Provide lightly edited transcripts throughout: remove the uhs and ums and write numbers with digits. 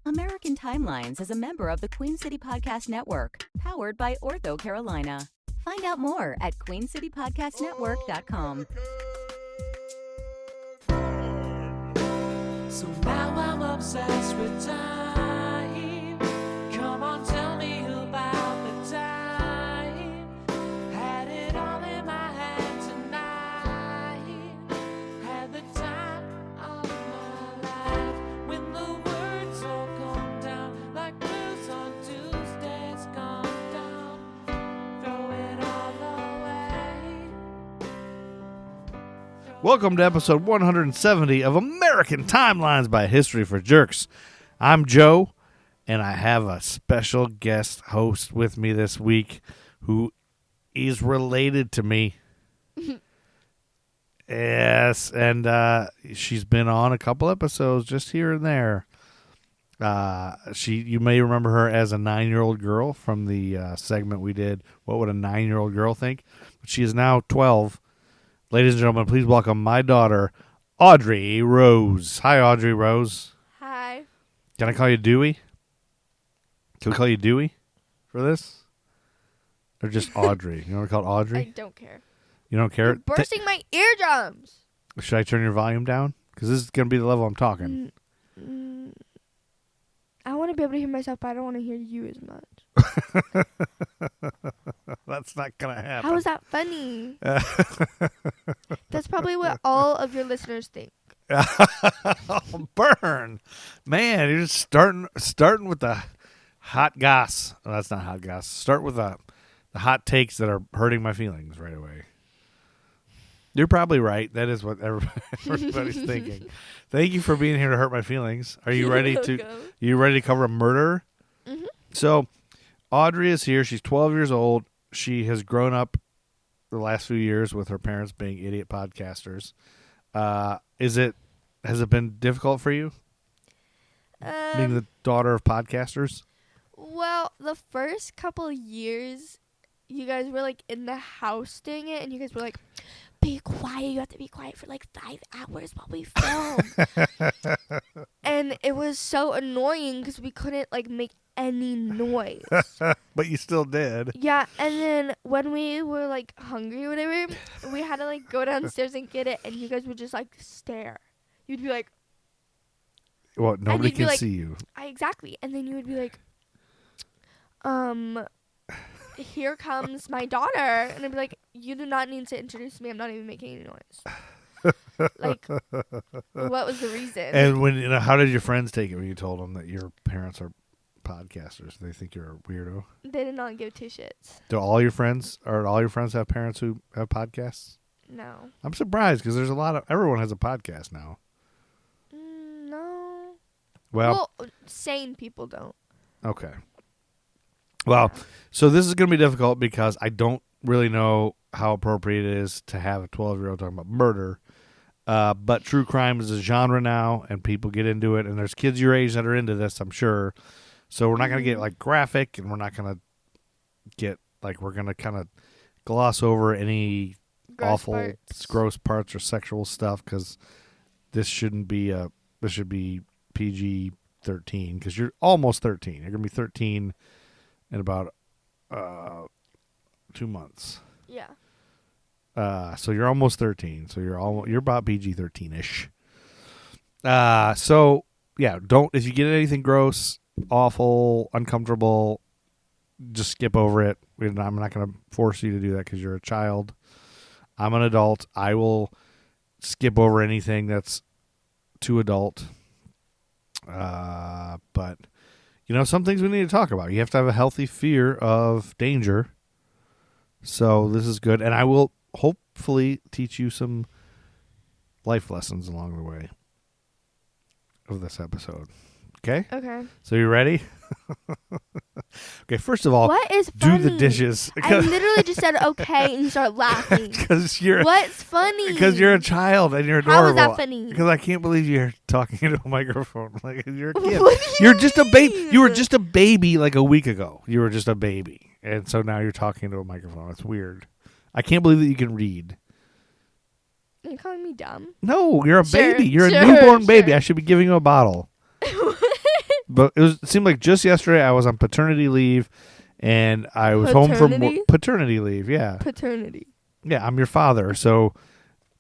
American Timelines is a member of the Queen City Podcast Network, powered by Ortho Carolina. Find out more at queencitypodcastnetwork.com. So now I'm obsessed with time. Come on, tell me about the time. Had it all in my hand tonight. Had the time of my life. When the words all come down like blues on Tuesdays gone down. Throw it all away. Welcome to episode 170 of American Timelines by History for Jerks. I'm Joe, and I have a special guest host with me this week who is related to me. Yes, and she's been on a couple episodes just here and there. You may remember her as a 9-year-old girl from the segment we did, What Would a 9-Year-Old Girl Think? But she is now 12. Ladies and gentlemen, please welcome my daughter, Audrey Rose. Hi, Audrey Rose. Hi. Can I call you Dewey? Can we call you Dewey for this? Or just Audrey? You want to call it Audrey? I don't care. You don't care? You're bursting my eardrums. Should I turn your volume down? Because this is going to be the level I'm talking. I want to be able to hear myself, but I don't want to hear you as much. That's not going to happen. How is that funny? That's probably what all of your listeners think. Oh, burn. Man, you're just starting with the hot goss. Oh, that's not hot goss. Start with the hot takes that are hurting my feelings right away. You're probably right. That is what everybody's thinking. Thank you for being here to hurt my feelings. Are you ready to cover a murder? Mm-hmm. So, Audrey is here. She's 12 years old. She has grown up the last few years with her parents being idiot podcasters. Has it been difficult for you being the daughter of podcasters? Well, the first couple of years, you guys were like in the house doing it, and you guys were like, be quiet. You have to be quiet for like 5 hours while we film. And it was so annoying because we couldn't like make any noise. But you still did. Yeah, and then when we were like hungry or whatever, we had to like go downstairs and get it, and you guys would just like stare. You'd be like, Well, nobody can like, see you. Exactly. And then you would be like, here comes my daughter. And I'd be like, you do not need to introduce me. I'm not even making any noise. Like, what was the reason? And how did your friends take it when you told them that your parents are podcasters? They think you're a weirdo. They did not give two shits. Do all your friends have parents who have podcasts? No. I'm surprised because there's everyone has a podcast now. No. Well, sane people don't. okay. Well, so this is going to be difficult because I don't really know how appropriate it is to have a 12-year-old talking about murder. But true crime is a genre now, and people get into it, and there's kids your age that are into this, I'm sure. So we're not going to get like graphic, and we're not going to get like, we're going to kind of gloss over any gross parts or sexual stuff, because this should be PG-13, because you're almost 13. You're going to be 13 in about 2 months. Yeah. So you're almost 13. So you're about PG-13ish. So yeah, if you get anything gross, awful, uncomfortable, just skip over it. I'm not going to force you to do that because you're a child. I'm an adult. I will skip over anything that's too adult. But some things we need to talk about. You have to have a healthy fear of danger. So this is good. And I will hopefully teach you some life lessons along the way of this episode. Okay? Okay. So you ready? Okay, first of all, what is do funny? the dishes. I literally just said okay and you start laughing. What's funny? Because you're a child and you're adorable. How is that funny? Because I can't believe you're talking into a microphone like you're a kid. What do You're just a baby. You were just a baby like a week ago. You were just a baby. And so now you're talking into a microphone. It's weird. I can't believe that you can read. Are you calling me dumb? No, you're a Sure, baby. You're sure, a newborn baby. sure. I should be giving you a bottle. But it seemed like just yesterday I was on paternity leave, and I was home from paternity leave. Yeah, Paternity. Yeah, I'm your father, so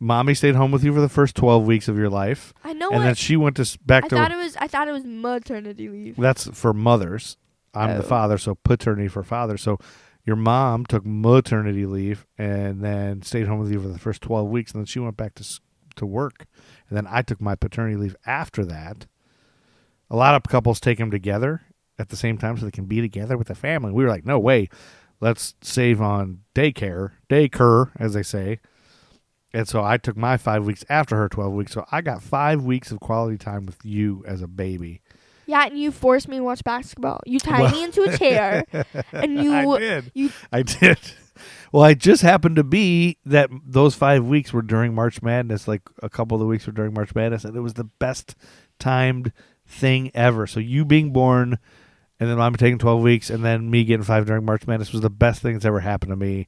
mommy stayed home with you for the first 12 weeks of your life. I know. And then she went back to. I thought it was maternity leave. That's for mothers. I'm the father, so paternity for father. So your mom took maternity leave and then stayed home with you for the first 12 weeks, and then she went back to work. And then I took my paternity leave after that. A lot of couples take them together at the same time so they can be together with the family. We were like, no way. Let's save on daycare, as they say. And so I took my 5 weeks after her 12 weeks. So I got 5 weeks of quality time with you as a baby. Yeah, and you forced me to watch basketball. You tied me into a chair, and I did. Well, I just happened to be that those 5 weeks were during March Madness. Like a couple of the weeks were during March Madness, and it was the best timed thing ever. So you being born, and then I'm taking 12 weeks, and then me getting 5 during March Madness was the best thing that's ever happened to me.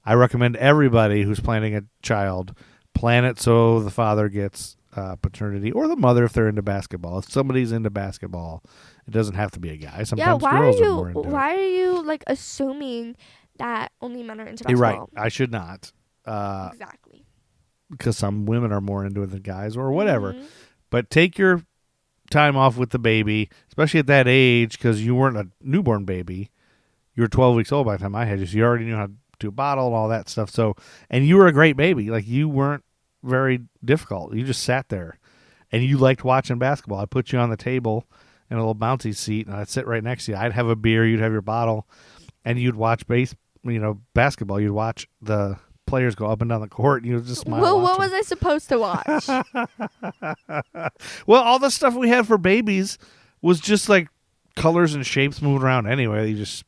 I recommend everybody who's planning a child plan it so the father gets paternity, or the mother if they're into basketball. If somebody's into basketball, it doesn't have to be a guy. Sometimes girls are more into it. Why are you like assuming that only men are into basketball? You're right. I should not. Exactly. Because some women are more into it than guys, or whatever. Mm-hmm. But take your time off with the baby, especially at that age, because you weren't a newborn baby. You were 12 weeks old by the time I had you, so you already knew how to do a bottle and all that stuff. So, and you were a great baby. Like, you weren't very difficult. You just sat there, and you liked watching basketball. I put you on the table in a little bouncy seat, and I'd sit right next to you. I'd have a beer, you'd have your bottle, and you'd watch basketball. You'd watch the players go up and down the court, and you'd just smile. Well, what was I supposed to watch? Well, all the stuff we had for babies was just like colors and shapes moving around anyway. You just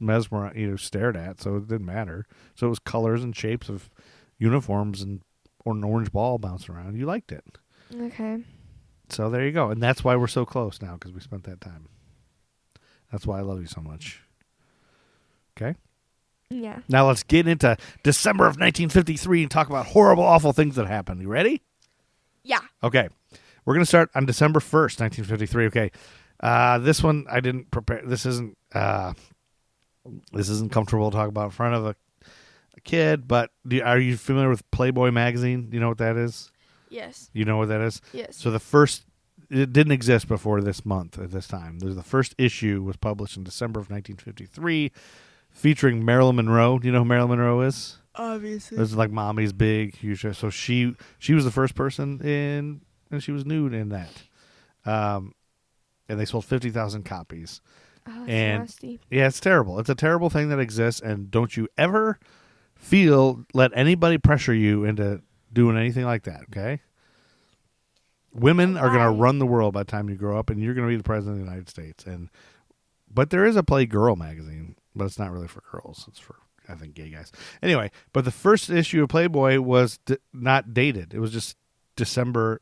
stared at, so it didn't matter. So it was colors and shapes of uniforms or an orange ball bouncing around. You liked it. Okay. So there you go. And that's why we're so close now, because we spent that time. That's why I love you so much. Okay? Yeah. Now let's get into December of 1953 and talk about horrible, awful things that happened. You ready? Yeah. Okay. We're going to start on December 1st, 1953. Okay. This one I didn't prepare. This isn't comfortable to talk about in front of a kid, but are you familiar with Playboy magazine? Do you know what that is? Yes. You know what that is? Yes. So it didn't exist before this month at this time. The first issue was published in December of 1953, featuring Marilyn Monroe. Do you know who Marilyn Monroe is? Obviously. This is like Mommy's big, huge. So she was the first person in, and she was nude in that. And they sold 50,000 copies. Oh, that's nasty. Yeah, it's terrible. It's a terrible thing that exists, and don't you ever let anybody pressure you into doing anything like that, okay? Women are going to run the world by the time you grow up, and you're going to be the president of the United States. But there is a Playgirl magazine, but it's not really for girls. It's for, I think, gay guys. Anyway, but the first issue of Playboy was not dated. It was just December.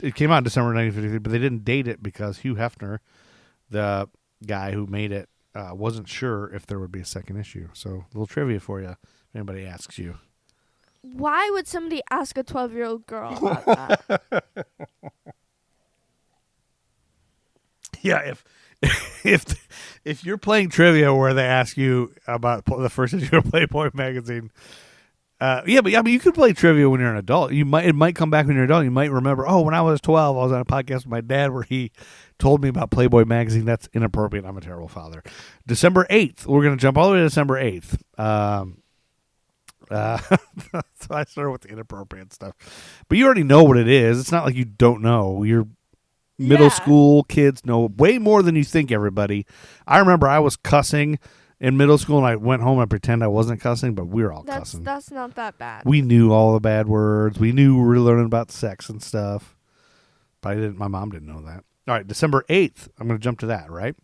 It came out in December 1953, but they didn't date it because Hugh Hefner, the guy who made it, wasn't sure if there would be a second issue. So a little trivia for you if anybody asks you. Why would somebody ask a 12-year-old girl about that? Yeah, if you're playing trivia where they ask you about the first issue of Playboy magazine, but you could play trivia when you're an adult. It might come back when you're an adult. You might remember, when I was 12, I was on a podcast with my dad where he told me about Playboy magazine. That's inappropriate. I'm a terrible father. December 8th. We're going to jump all the way to December 8th. So I started with the inappropriate stuff. But you already know what it is. It's not like you don't know. Your middle school kids know way more than you think, everybody. I remember I was cussing in middle school, and I went home and pretend I wasn't cussing, but we were all cussing. That's not that bad. We knew all the bad words. We knew we were learning about sex and stuff. But my mom didn't know that. All right, December 8th. I'm going to jump to that, right?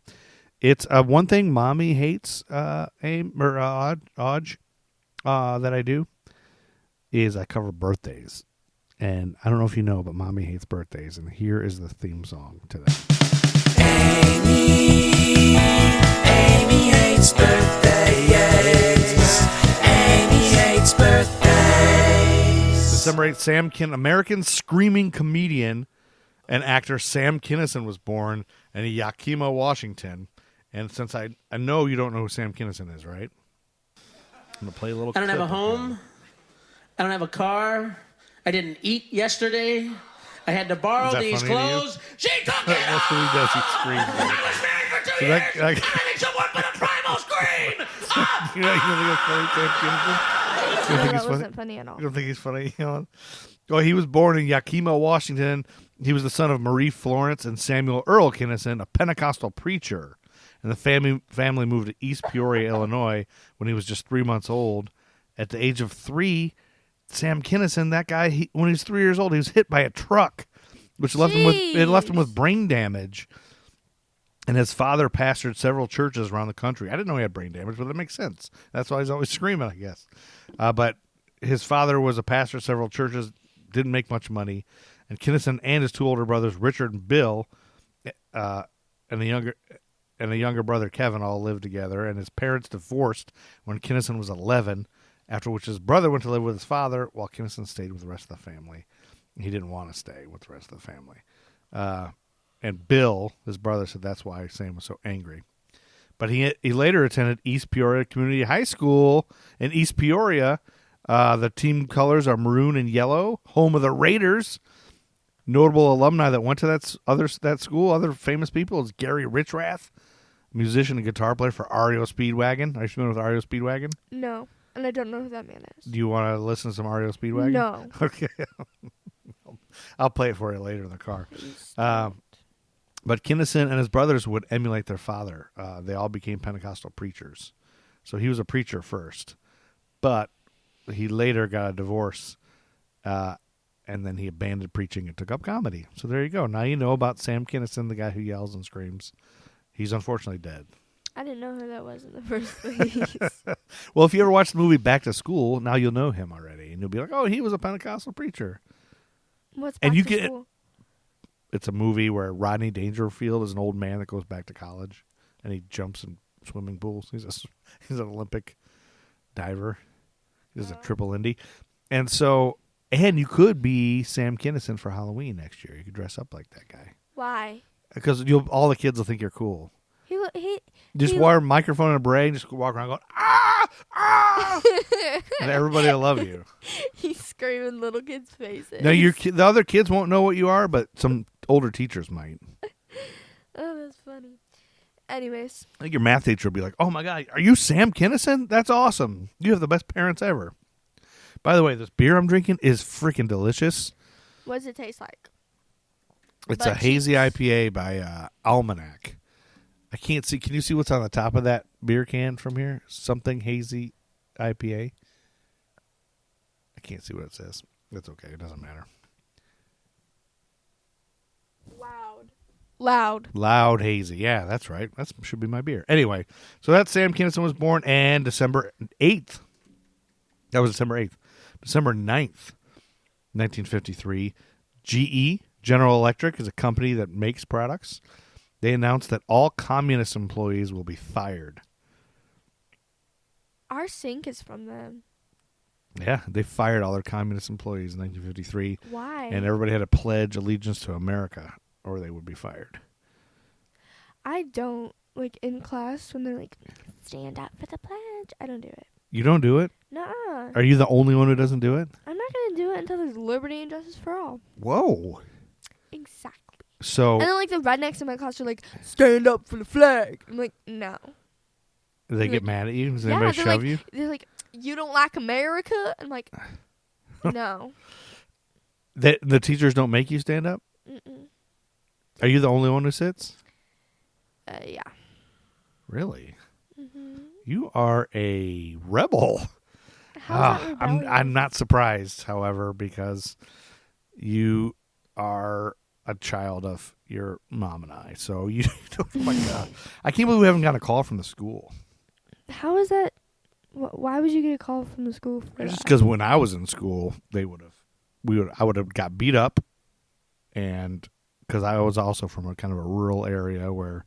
It's one thing Mommy hates, Audrey, that I do, is I cover birthdays. And I don't know if you know, but Mommy hates birthdays. And here is the theme song to that. Amy hates birthdays. Amy hates birthdays. December 8th, Sam Kinison, American screaming comedian. And actor Sam Kinison was born in Yakima, Washington. And since I know you don't know who Sam Kinison is, right? I'm going to play a little I don't have a clip of home. him. I don't have a car. I didn't eat yesterday. I had to borrow Is that these funny to you? clothes. She took it That's what he does. He screams. I was married for 2 So years. that- I think someone put a primal scream. You know, you don't think it's funny, Sam Kinison? You don't think that he's funny? wasn't funny at all. You don't think he's funny? Well, he was born in Yakima, Washington. He was the son of Marie Florence and Samuel Earl Kinison, a Pentecostal preacher. And the family moved to East Peoria, Illinois, when he was just 3 months old. At the age of 3, Sam Kinison, that guy, when he was 3 years old, he was hit by a truck, which left him with brain damage. And his father pastored several churches around the country. I didn't know he had brain damage, but that makes sense. That's why he's always screaming, I guess. But his father was a pastor of several churches, didn't make much money. And Kinison and his 2 older brothers, Richard and Bill, and the younger brother Kevin, all lived together. And his parents divorced when Kinison was 11, after which his brother went to live with his father, while Kinison stayed with the rest of the family. He didn't want to stay with the rest of the family. And Bill, his brother, said that's why Sam was so angry. But he later attended East Peoria Community High School in East Peoria. The team colors are maroon and yellow, home of the Raiders. Notable alumni that went to that school, other famous people, is Gary Richrath, musician and guitar player for REO Speedwagon. Are you familiar with REO Speedwagon? No, and I don't know who that man is. Do you want to listen to some REO Speedwagon? No. Okay. I'll play it for you later in the car. But Kinison and his brothers would emulate their father. They all became Pentecostal preachers. So he was a preacher first. But he later got a divorce, and then he abandoned preaching and took up comedy. So there you go. Now you know about Sam Kinison, the guy who yells and screams. He's unfortunately dead. I didn't know who that was in the first place. Well, if you ever watched the movie Back to School, now you'll know him already. And you'll be like, oh, he was a Pentecostal preacher. What's And back you to get- school? It's a movie where Rodney Dangerfield is an old man that goes back to college, and he jumps in swimming pools. He's an Olympic diver. He's a triple Indy. And so, and you could be Sam Kinison for Halloween next year. You could dress up like that guy. Why? Because all the kids will think you're cool. Just he wear a microphone and a beret and just walk around going, ah, ah, and everybody will love you. He's screaming little kids' faces. Now, the other kids won't know what you are, but some older teachers might. Oh, that's funny. Anyways, I think your math teacher will be like, oh, my God, are you Sam Kinison? That's awesome. You have the best parents ever. By the way, this beer I'm drinking is freaking delicious. what does it taste like? It's Butt a hazy IPA by Almanac. I can't see. Can you see what's on the top of that beer can from here? Something hazy IPA. I can't see what it says. That's okay. It doesn't matter. Loud. Loud hazy. Yeah, that's right. That should be my beer. Anyway, so that's Sam Kinison was born and December 8th. That was December 8th. December 9th, 1953. GE, General Electric, is a company that makes products. They announced that all communist employees will be fired. Our sink is from them. Yeah, they fired all their communist employees in 1953. Why? And everybody had to pledge allegiance to America or they would be fired. I don't, like, in class when they're like, stand up for the pledge. I don't do it. You don't do it? Nuh-uh. Are you the only one who doesn't do it? I'm not going to do it until there's liberty and justice for all. Whoa. Exactly. So And then, like, the rednecks in my class are like, stand up for the flag. I'm like, no. they get like, mad at you? Does yeah, anybody they're shove like, you? They're like, you don't like America? I'm like, no. The teachers don't make you stand up? Mm-mm. Are you the only one who sits? Yeah. Really? Mm-hmm. You are a rebel. How's that rebellious? I'm not surprised, however, because you are a child of your mom and I. So you, oh my God, I can't believe we haven't gotten a call from the school. How is that? Why would you get a call from the school for It's that? just because when I was in school, I would have got beat up, and because I was also from a kind of a rural area where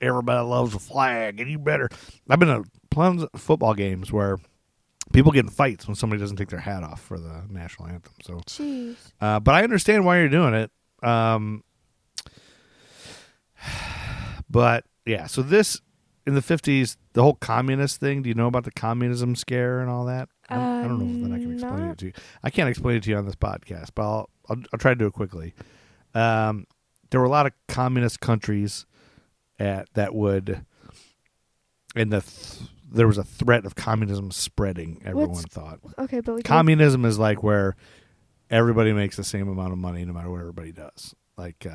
everybody loves a flag, and you better. I've been to plenty of football games where people get in fights when somebody doesn't take their hat off for the national anthem. So, Jeez. but I understand why you're doing it. But yeah, so this in the 50s, the whole communist thing. Do you know about the communism scare and all that? I don't know if I can explain it to you. I can't explain it to you on this podcast, but I'll try to do it quickly. There were a lot of communist countries that would, and there was a threat of communism spreading. Everyone thought. Okay, but communism is like where everybody makes the same amount of money no matter what everybody does. Like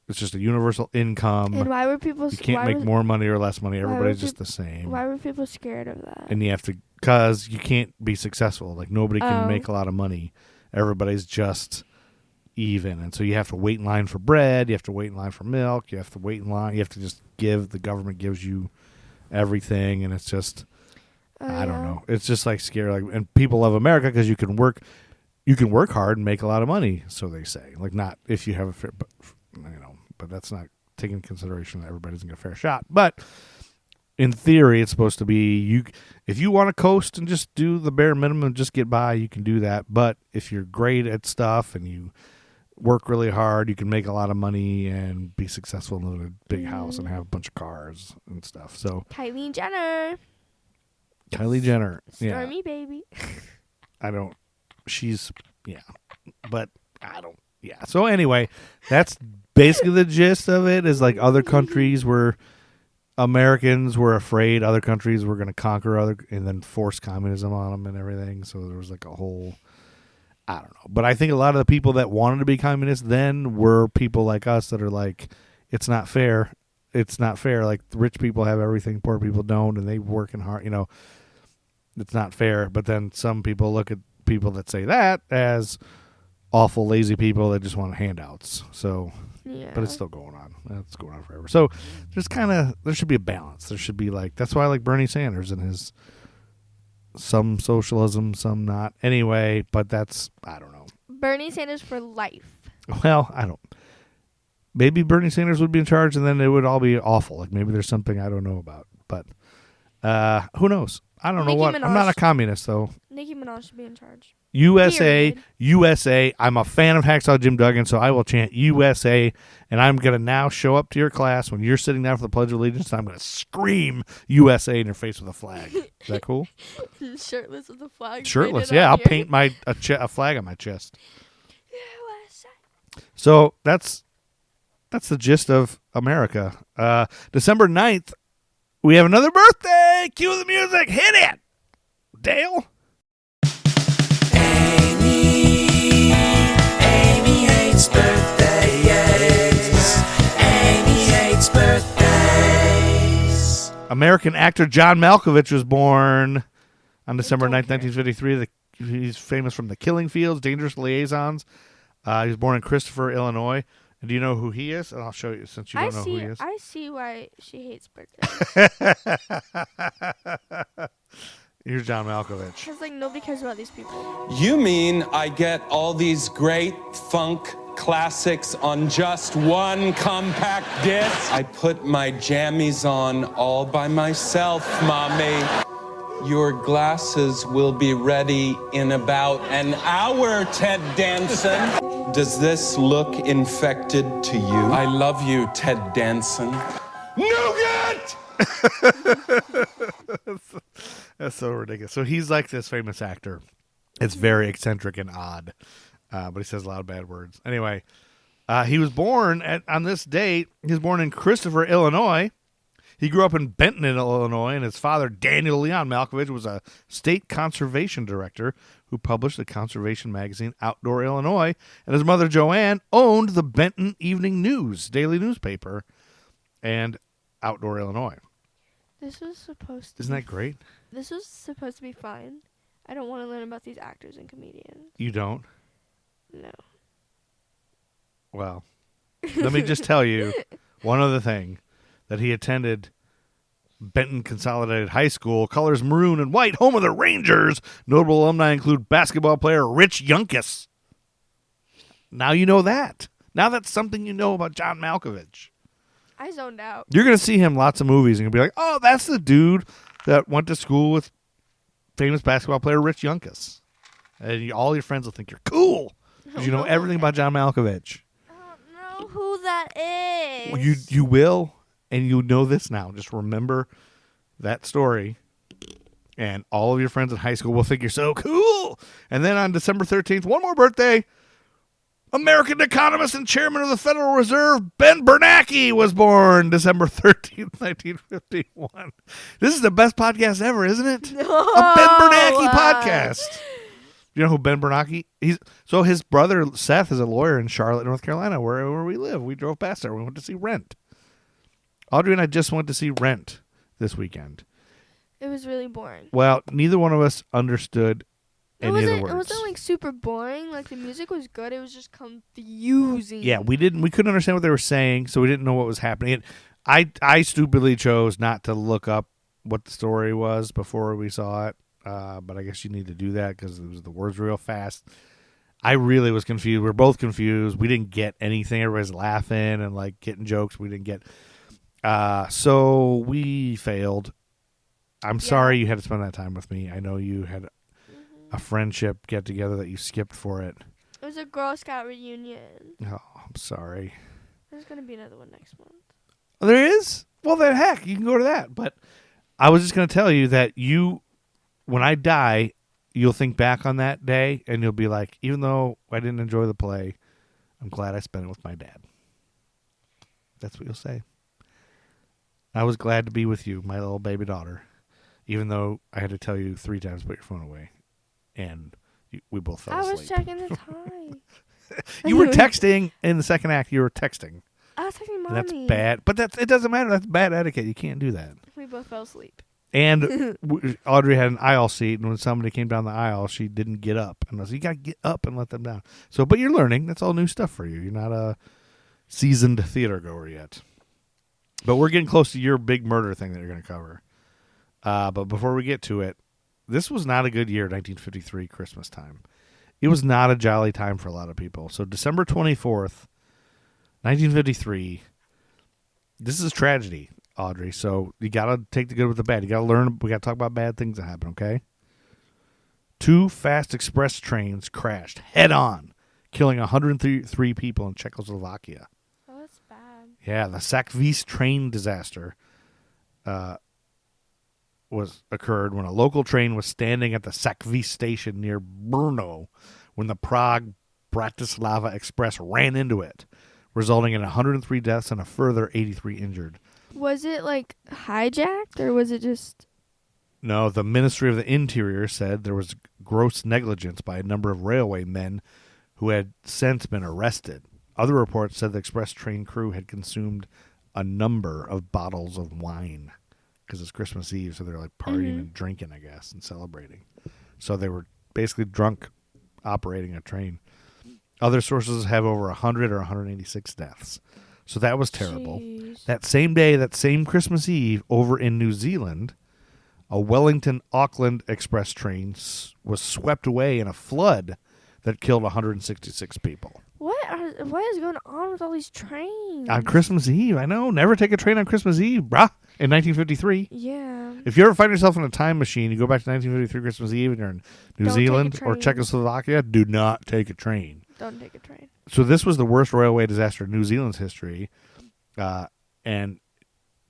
it's just a universal income. And why were people? You can't make more money or less money. Everybody's just the same. Why were people scared of that? And you have to, because you can't be successful. Like nobody can make a lot of money. Everybody's just even, and so you have to wait in line for bread. You have to wait in line for milk. You have to wait in line. You have to just give. The government gives you everything, and it's just I don't know. It's just like scary. Like, and people love America because you can work hard and make a lot of money. So they say, like, not if you have a fair, but that's not taking into consideration that everybody doesn't get a fair shot. But in theory, it's supposed to be if you want to coast and just do the bare minimum and just get by, you can do that. But if you're great at stuff and you work really hard, you can make a lot of money and be successful and live in a big house and have a bunch of cars and stuff. So Kylie Jenner, yeah. Stormy baby. So anyway, that's basically the gist of it. Is like other countries where Americans were afraid other countries were going to conquer and then force communism on them and everything. So there was like a whole, I don't know. But I think a lot of the people that wanted to be communists then were people like us that are like, it's not fair. It's not fair. Like rich people have everything, poor people don't, and they working hard. It's not fair. But then some people look at people that say that as awful lazy people that just want handouts. So, but it's still going on. It's going on forever. So there should be a balance. There should be that's why I like Bernie Sanders and his some socialism, some not. Anyway, but I don't know. Bernie Sanders for life. Well, I don't. Maybe Bernie Sanders would be in charge and then it would all be awful. Like maybe there's something I don't know about. But who knows? I don't know what. I'm not a communist, though. Nicki Minaj should be in charge. USA, Period. USA. I'm a fan of Hacksaw Jim Duggan, so I will chant USA, and I'm going to now show up to your class when you're sitting down for the Pledge of Allegiance, and I'm going to scream USA in your face with a flag. Is that cool? Shirtless with a flag. Shirtless, yeah. I'll paint a flag on my chest. USA. So that's the gist of America. December 9th, we have another birthday. Cue the music. Hit it, Dale. Amy hates birthdays. Amy hates birthdays. American actor John Malkovich was born on December 9th, 1953. He's famous from The Killing Fields, Dangerous Liaisons. He was born in Christopher, Illinois. And do you know who he is? And I'll show you since you don't know who he is. I see why she hates birthdays. Here's John Malkovich. Because nobody cares about these people. You mean I get all these great funk classics on just one compact disc? I put my jammies on all by myself, Mommy. Your glasses will be ready in about an hour, Ted Danson. Does this look infected to you? I love you, Ted Danson. Nougat! That's so ridiculous. So he's like this famous actor. It's very eccentric and odd, but he says a lot of bad words. Anyway, he was born on this date. He was born in Christopher, Illinois. He grew up in Benton, Illinois, and his father, Daniel Leon Malkovich, was a state conservation director who published the conservation magazine Outdoor Illinois, and his mother, Joanne, owned the Benton Evening News daily newspaper and Outdoor Illinois. This was supposed to Isn't that great? This was supposed to be fun. I don't want to learn about these actors and comedians. You don't? No. Well, let me just tell you one other thing. That he attended Benton Consolidated High School, colors maroon and white, home of the Rangers. Notable alumni include basketball player Rich Younkus. Now you know that. Now that's something you know about John Malkovich. I zoned out. You're going to see him lots of movies and you'll be like, oh, that's the dude that went to school with famous basketball player Rich Younkus. And all your friends will think you're cool because you know everything about John Malkovich. No. who that is. Well, you will, and you know this now. Just remember that story, and all of your friends in high school will think you're so cool. And then on December 13th, one more birthday, American economist and chairman of the Federal Reserve, Ben Bernanke, was born December 13th, 1951. This is the best podcast ever, isn't it? No. A Ben Bernanke podcast. You know who Ben Bernanke? So his brother Seth is a lawyer in Charlotte, North Carolina, where we live. We drove past there. We went to see Rent. Audrey and I just went to see Rent this weekend. It was really boring. Well, neither one of us understood any of the words. It wasn't like super boring. Like the music was good. It was just confusing. Yeah, we couldn't understand what they were saying, so we didn't know what was happening. I stupidly chose not to look up what the story was before we saw it. But I guess you need to do that because the words were real fast. I really was confused. We were both confused. We didn't get anything. Everybody's laughing and like getting jokes. We didn't get. So we failed. I'm sorry you had to spend that time with me. I know you had a friendship get together that you skipped for it. It was a Girl Scout reunion. Oh, I'm sorry. There's gonna be another one next month. Oh, there is? Well, then heck, you can go to that. But I was just going to tell you that when I die, you'll think back on that day and you'll be like, even though I didn't enjoy the play, I'm glad I spent it with my dad. That's what you'll say. I was glad to be with you, my little baby daughter, even though I had to tell you 3 times to put your phone away. And we both fell asleep. I was checking the time. You were texting in the second act. You were texting. I was texting Mommy. And that's bad. But it doesn't matter. That's bad etiquette. You can't do that. We both fell asleep. And Audrey had an aisle seat, and when somebody came down the aisle, she didn't get up. And I was like, you got to get up and let them down. So, but you're learning. That's all new stuff for you. You're not a seasoned theater goer yet. But we're getting close to your big murder thing that you're going to cover. But before we get to it, this was not a good year, 1953, Christmas time. It was not a jolly time for a lot of people. So December 24th, 1953, this is tragedy, Audrey. So you got to take the good with the bad. You got to learn. We got to talk about bad things that happen, okay? 2 fast express trains crashed head on, killing 103 people in Czechoslovakia. Oh, that's bad. Yeah, the Sakvist train disaster occurred when a local train was standing at the Sakvist station near Brno when the Prague-Bratislava Express ran into it, resulting in 103 deaths and a further 83 injured. Was it like hijacked or was it just... No, the Ministry of the Interior said there was gross negligence by a number of railway men who had since been arrested. Other reports said the express train crew had consumed a number of bottles of wine because it's Christmas Eve, so they're like partying and drinking, I guess, and celebrating. So they were basically drunk operating a train. Other sources have over 100 or 186 deaths. So that was terrible. Jeez. That same day, that same Christmas Eve, over in New Zealand, a Wellington-Auckland express train was swept away in a flood that killed 166 people. What is going on with all these trains? On Christmas Eve, I know. Never take a train on Christmas Eve, brah. In 1953. Yeah. If you ever find yourself in a time machine, you go back to 1953 Christmas Eve and you're in New Don't take a Zealand or train. Czechoslovakia, do not take a train. Don't take a train. So this was the worst railway disaster in New Zealand's history. And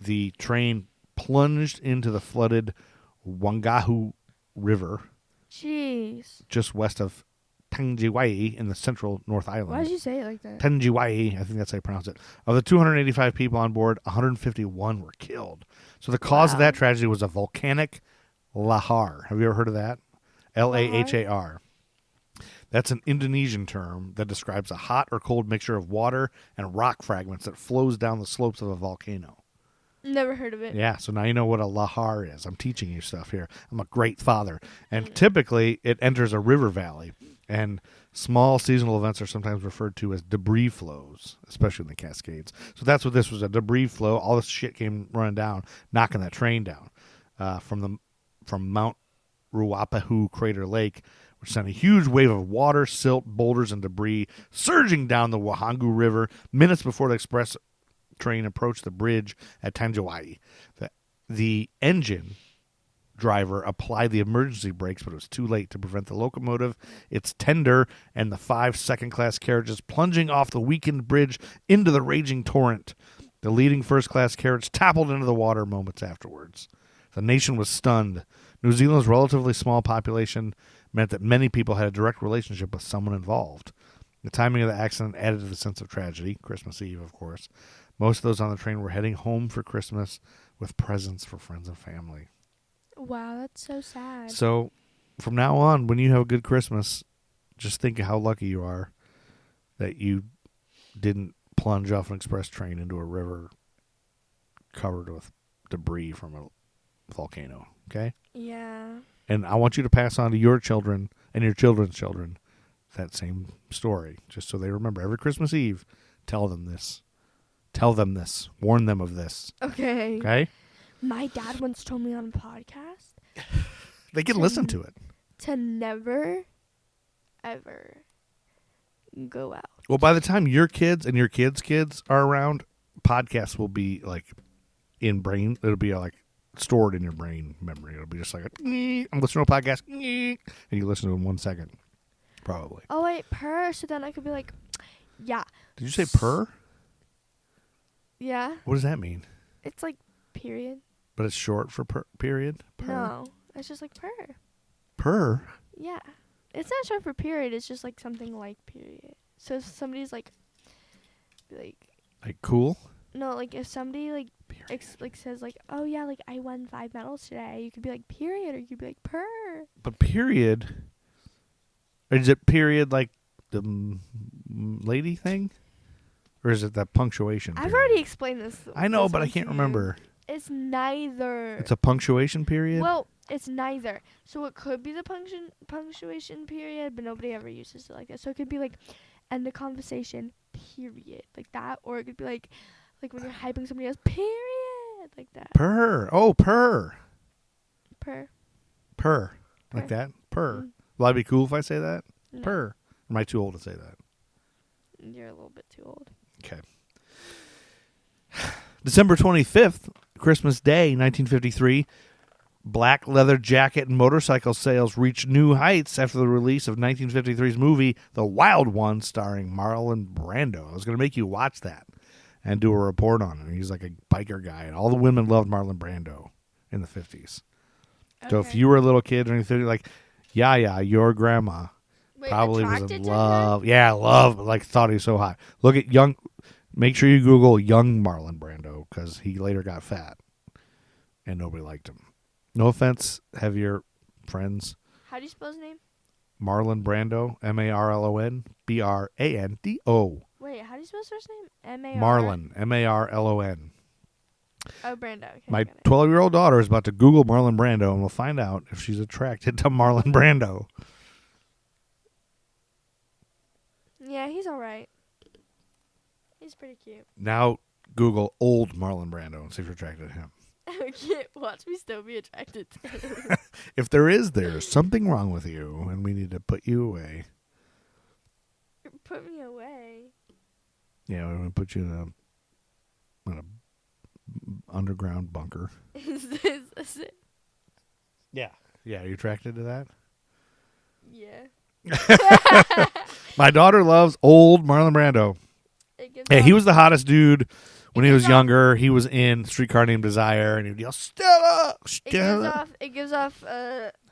the train plunged into the flooded Wangahu River Jeez. just west of Tangiwai in the central North Island. Why did you say it like that? Tangiwai, I think that's how you pronounce it. Of the 285 people on board, 151 were killed. So the cause of that tragedy was a volcanic lahar. Have you ever heard of that? Lahar. That's an Indonesian term that describes a hot or cold mixture of water and rock fragments that flows down the slopes of a volcano. Never heard of it. Yeah, so now you know what a lahar is. I'm teaching you stuff here. I'm a great father. And typically, it enters a river valley. And small seasonal events are sometimes referred to as debris flows, especially in the Cascades. So that's what this was, a debris flow. All this shit came running down, knocking that train down from Mount Ruapehu Crater Lake, which sent a huge wave of water, silt, boulders, and debris surging down the Wahangu River minutes before the express train approached the bridge at Tangiwai. The engine driver applied the emergency brakes, but it was too late to prevent the locomotive, its tender, and the 5 second-class carriages plunging off the weakened bridge into the raging torrent. The leading first-class carriage toppled into the water moments afterwards. The nation was stunned. New Zealand's relatively small population meant that many people had a direct relationship with someone involved. The timing of the accident added to the sense of tragedy. Christmas Eve, of course. Most of those on the train were heading home for Christmas with presents for friends and family. Wow, that's so sad. So, from now on, when you have a good Christmas, just think of how lucky you are that you didn't plunge off an express train into a river covered with debris from a volcano, okay? Yeah. And I want you to pass on to your children and your children's children that same story, just so they remember. Every Christmas Eve, tell them this. Tell them this. Warn them of this. Okay. Okay? My dad once told me on a podcast They can listen to it. to never, ever go out. Well, by the time your kids and your kids' kids are around, podcasts will be like in brain. It'll be like stored in your brain memory. It'll be just like, I'm listening to a podcast, and you listen to it in 1 second. Probably. Oh, wait, purr. So then I could be like, yeah. Did you say purr? Yeah. What does that mean? It's like period. But it's short for period? Purr. No. It's just like purr. Purr? Yeah. It's not short for period. It's just like something like period. So if somebody's like Like cool? no, like if somebody like says like, oh yeah, like I won 5 medals today, you could be like period, or you could be like purr. But period? Is it period like the lady thing? Or is it that punctuation I've period? already explained this. I know, this but I one can't to you. remember. It's neither. It's a punctuation period? Well, it's neither. So it could be the punctuation period, but nobody ever uses it like that. So it could be like end the conversation period, like that, or it could be like when you're hyping somebody else period, like that. Purr. Oh, purr. Purr. Purr. Like Purr. that? Purr. Mm. Will I be cool if I say that? No, Purr. Or am I too old to say that? You're a little bit too old. Okay. December 25th, Christmas Day, 1953, black leather jacket and motorcycle sales reached new heights after the release of 1953's movie The Wild One, starring Marlon Brando. I was going to make you watch that and do a report on it. He's like a biker guy, and all the women loved Marlon Brando in the 50s. So if Okay. you were a little kid or anything, like, your grandma Wait, probably was attracted in to him? love. Yeah, love. Like, thought he was so hot. Look at young. Make sure you Google young Marlon Brando, because he later got fat, and nobody liked him. No offense, heavier friends. How do you spell his name? Marlon Brando, Marlon Brando. Wait, how do you spell his first name? M-A-R? Marlon, Marlon. Oh, Brando. Okay, My got it. 12-year-old daughter is about to Google Marlon Brando, and we'll find out if she's attracted to Marlon Brando. Yeah, he's all right. He's pretty cute. Now Google old Marlon Brando and see if you're attracted to him. Okay, watch me still be attracted to him. If there's something wrong with you, and we need to put you away. Put me away. Yeah, we're going to put you in a underground bunker. Is this it? Yeah. Yeah, are you attracted to that? Yeah. My daughter loves old Marlon Brando. It gives Hey, he off- was the hottest dude when he was gives off- younger. He was in Streetcar Named Desire, and he would yell, Stella! Stella! It gives off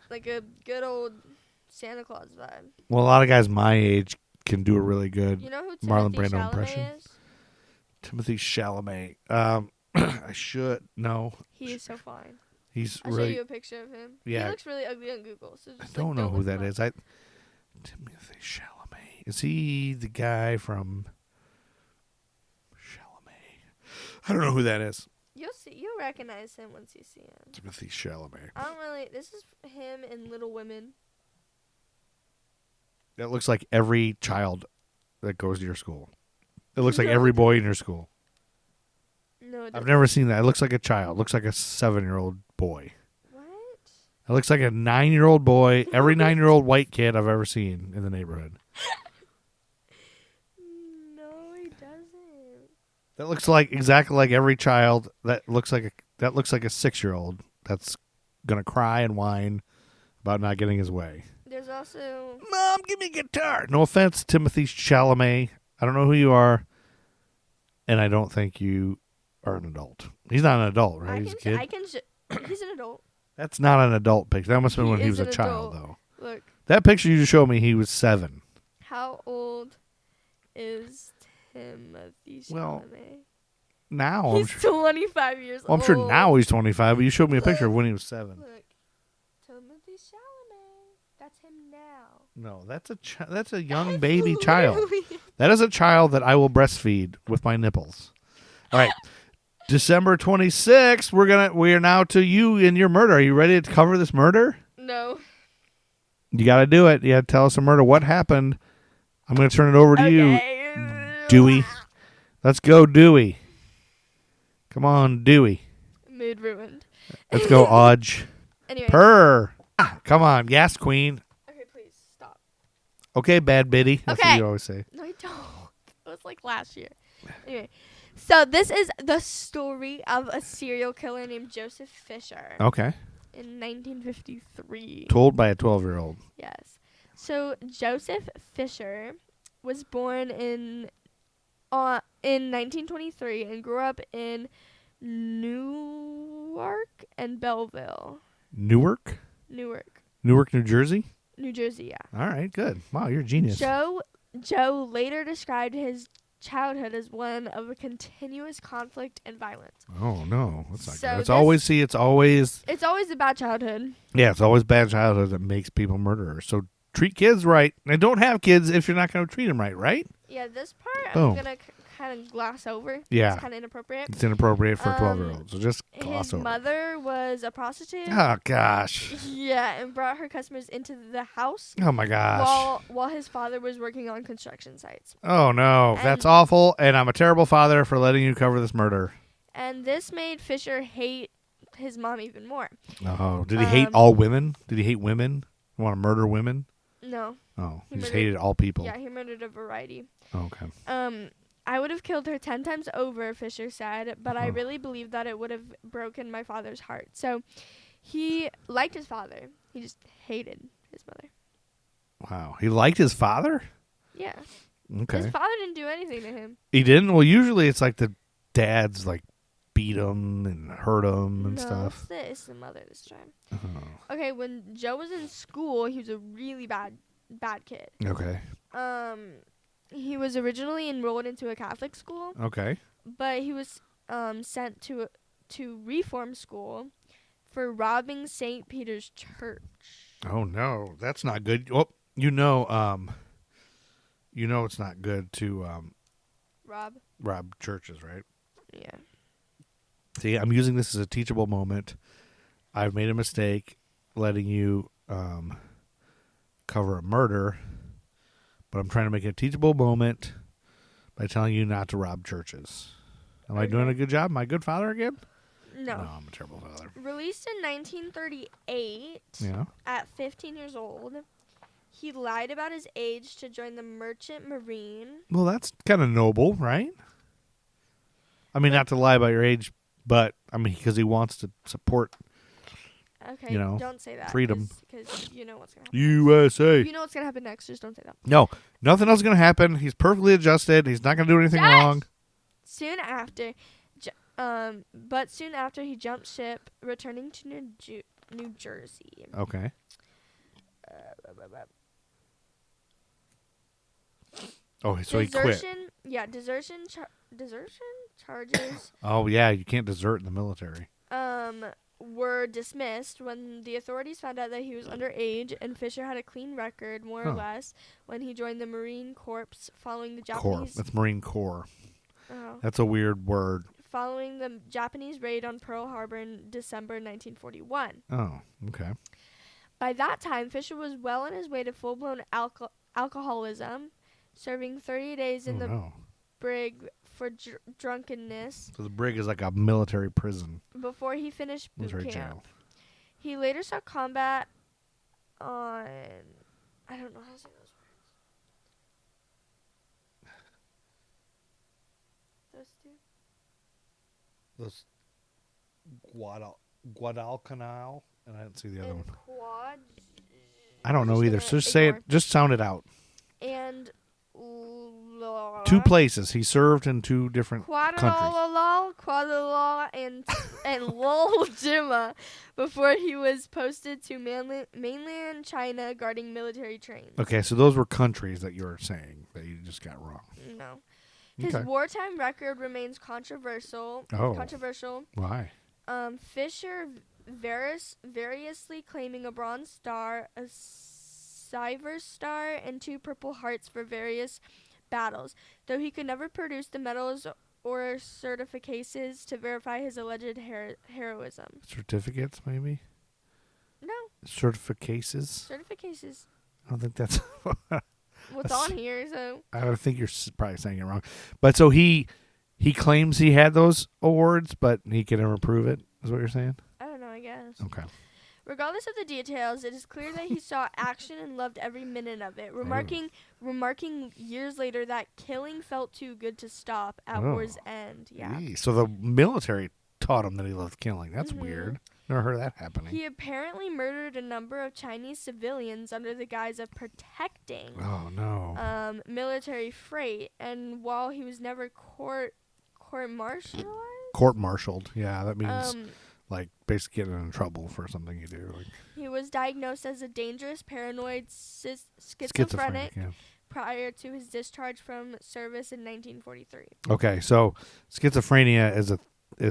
like a good old Santa Claus vibe. Well, a lot of guys my age can do a really good You know who Marlon Timothy Brando Chalamet impression. is? Timothy Chalamet. I should know. He is so fine. He's I'll show really. you a picture of him. Yeah. He looks really ugly on Google. So I just, don't know who look that him up. is. Timothy Chalamet. Is he the guy from Chalamet? I don't know who that is. You'll recognize him once you see him. Timothy Chalamet. I don't really. This is him in Little Women. That looks like every child that goes to your school. It looks like every boy in your school. No, it I've doesn't. never seen that. It looks like a child. It looks like a 7-year-old boy. What? It looks like a 9-year-old boy. Every 9-year-old white kid I've ever seen in the neighborhood. No, he doesn't. That looks like exactly like every child that looks like a 6-year-old that's going to cry and whine about not getting his way. There's also Mom, give me a guitar. No offense, Timothy Chalamet. I don't know who you are, and I don't think you are an adult. He's not an adult, right? He's a kid. He's an adult. That's not an adult picture. That must have been when he He was is a an child, adult. though. Look, That picture you just showed me, he was 7. how old is Timothy Chalamet? Well, now He's 25 years I'm old. sure now he's 25, but you showed me a picture of when he was 7. Look, Timothy Chalamet. That's him now. No, that's a young baby child. Literally- That is a child that I will breastfeed with my nipples. All right. December 26th, we are now to you in your murder. Are you ready to cover this murder? No. You got to do it. You got to tell us a murder. What happened? I'm going to turn it over to you, Dewey. Let's go, Dewey. Come on, Dewey. Mood ruined. Let's go, Audrey. Anyway. Purr. Come on. Yes, queen. Okay, please stop. Okay, bad biddy. That's Okay. what you always say. No, I don't. It was like last year. Anyway, so this is the story of a serial killer named Joseph Fischer Okay. in 1953. Told by a 12-year-old. Yes. So Joseph Fischer was born in 1923 and grew up in Newark and Belleville. Newark, New Jersey. New Jersey, yeah. All right, good. Wow, you're a genius. Joe later described his childhood as one of a continuous conflict and violence. Oh no, that's not So good. It's this- always It's always a bad childhood. yeah, it's always bad childhood that makes people murderers. So treat kids right, and don't have kids if you're not going to treat them right. Right? Yeah, this part Boom. I'm gonna kind of gloss over. Yeah. It's kind of inappropriate. It's inappropriate for a 12-year-old. So just gloss His over. mother was a prostitute. Oh gosh. Yeah, and brought her customers into the house Oh my gosh. while his father was working on construction sites. Oh no, And- that's awful, and I'm a terrible father for letting you cover this murder. And this made Fisher hate his mom even more. Oh, did he hate all women? Did he hate women? Want to murder women? No. Oh, He he just murdered- hated all people. Yeah, he murdered a variety. Oh, okay. I would have killed her 10 times over, Fisher said, but I Oh. really believe that it would have broken my father's heart. So he liked his father. He just hated his mother. Wow, he liked his father. Yeah. Okay. His father didn't do anything to him. He didn't? Well, usually it's like the dads like beat him and hurt him and no, stuff. it's the mother this time. Oh. Okay, when Joe was in school, he was a really bad kid. Okay. He was originally enrolled into a Catholic school, Okay. but he was sent to reform school for robbing St. Peter's Church. Oh no, that's not good. Oh, it's not good to rob churches, right? Yeah. See, I'm using this as a teachable moment. I've made a mistake letting you cover a murder, but I'm trying to make it a teachable moment by telling you not to rob churches. Am I doing a good job? Am I a good father again? No. I'm a terrible father. Released in 1938, Yeah. at 15 years old, he lied about his age to join the Merchant Marine. Well, that's kind of noble, right? I mean, not to lie about your age, but I mean, because he wants to support Okay, You know, don't say that. freedom. Because you know what's going to happen. USA. You know what's going to happen next. Just don't say that. No, nothing else is going to happen. He's perfectly adjusted. He's not going to do anything Yes! wrong. Soon after, he jumped ship, returning to New Jersey. Okay. Oh, so he quit. Desertion charges Oh, yeah, you can't desert in the military. were dismissed when the authorities found out that he was underage, and Fisher had a clean record, more or less, when he joined the Marine Corps following the Corps. Japanese That's Marine Corps. Oh. That's a weird word. Following the Japanese raid on Pearl Harbor in December 1941. Oh, okay. By that time, Fisher was well on his way to full-blown alcoholism, serving 30 days in the brig for drunkenness. So the brig is like a military prison. Before he finished boot Military camp. jail. He later saw combat on... I don't know how to say those words. Those two? Those Guadalcanal And I didn't see the other and one. Quad. I don't know I'm either. just So gonna just say it. ignore. Just sound it out. And 2 places. He served in 2 different countries. Quadalala, and Loljima before he was posted to mainland China guarding military trains. Okay, so those were countries that you were saying that you just got wrong. No. His Okay. wartime record remains controversial. Oh. Why? Fischer variously claiming a Bronze Star, a Silver Star, and 2 Purple Hearts for various battles, though he could never produce the medals or certificates to verify his alleged heroism. Certificates, maybe? No, Certificates? certificates. I don't think that's... What's on here, so... I think you're probably saying it wrong. But so he claims he had those awards, but he can never prove it, is what you're saying? I don't know, I guess. Okay. Regardless of the details, it is clear that he saw action and loved every minute of it, remarking years later that killing felt too good to stop at Oh. war's end. Yeah. Eee, so the military taught him that he loved killing. That's Mhm. weird. Never heard of that happening. He apparently murdered a number of Chinese civilians under the guise of protecting Oh, no. military freight, and while he was never court-martialed, Court-martialed. Yeah, that means, um, like, basically getting in trouble for something you do. Like he was diagnosed as a dangerous paranoid schizophrenic schizophrenic, yeah. prior to his discharge from service in 1943. Okay, so schizophrenia is a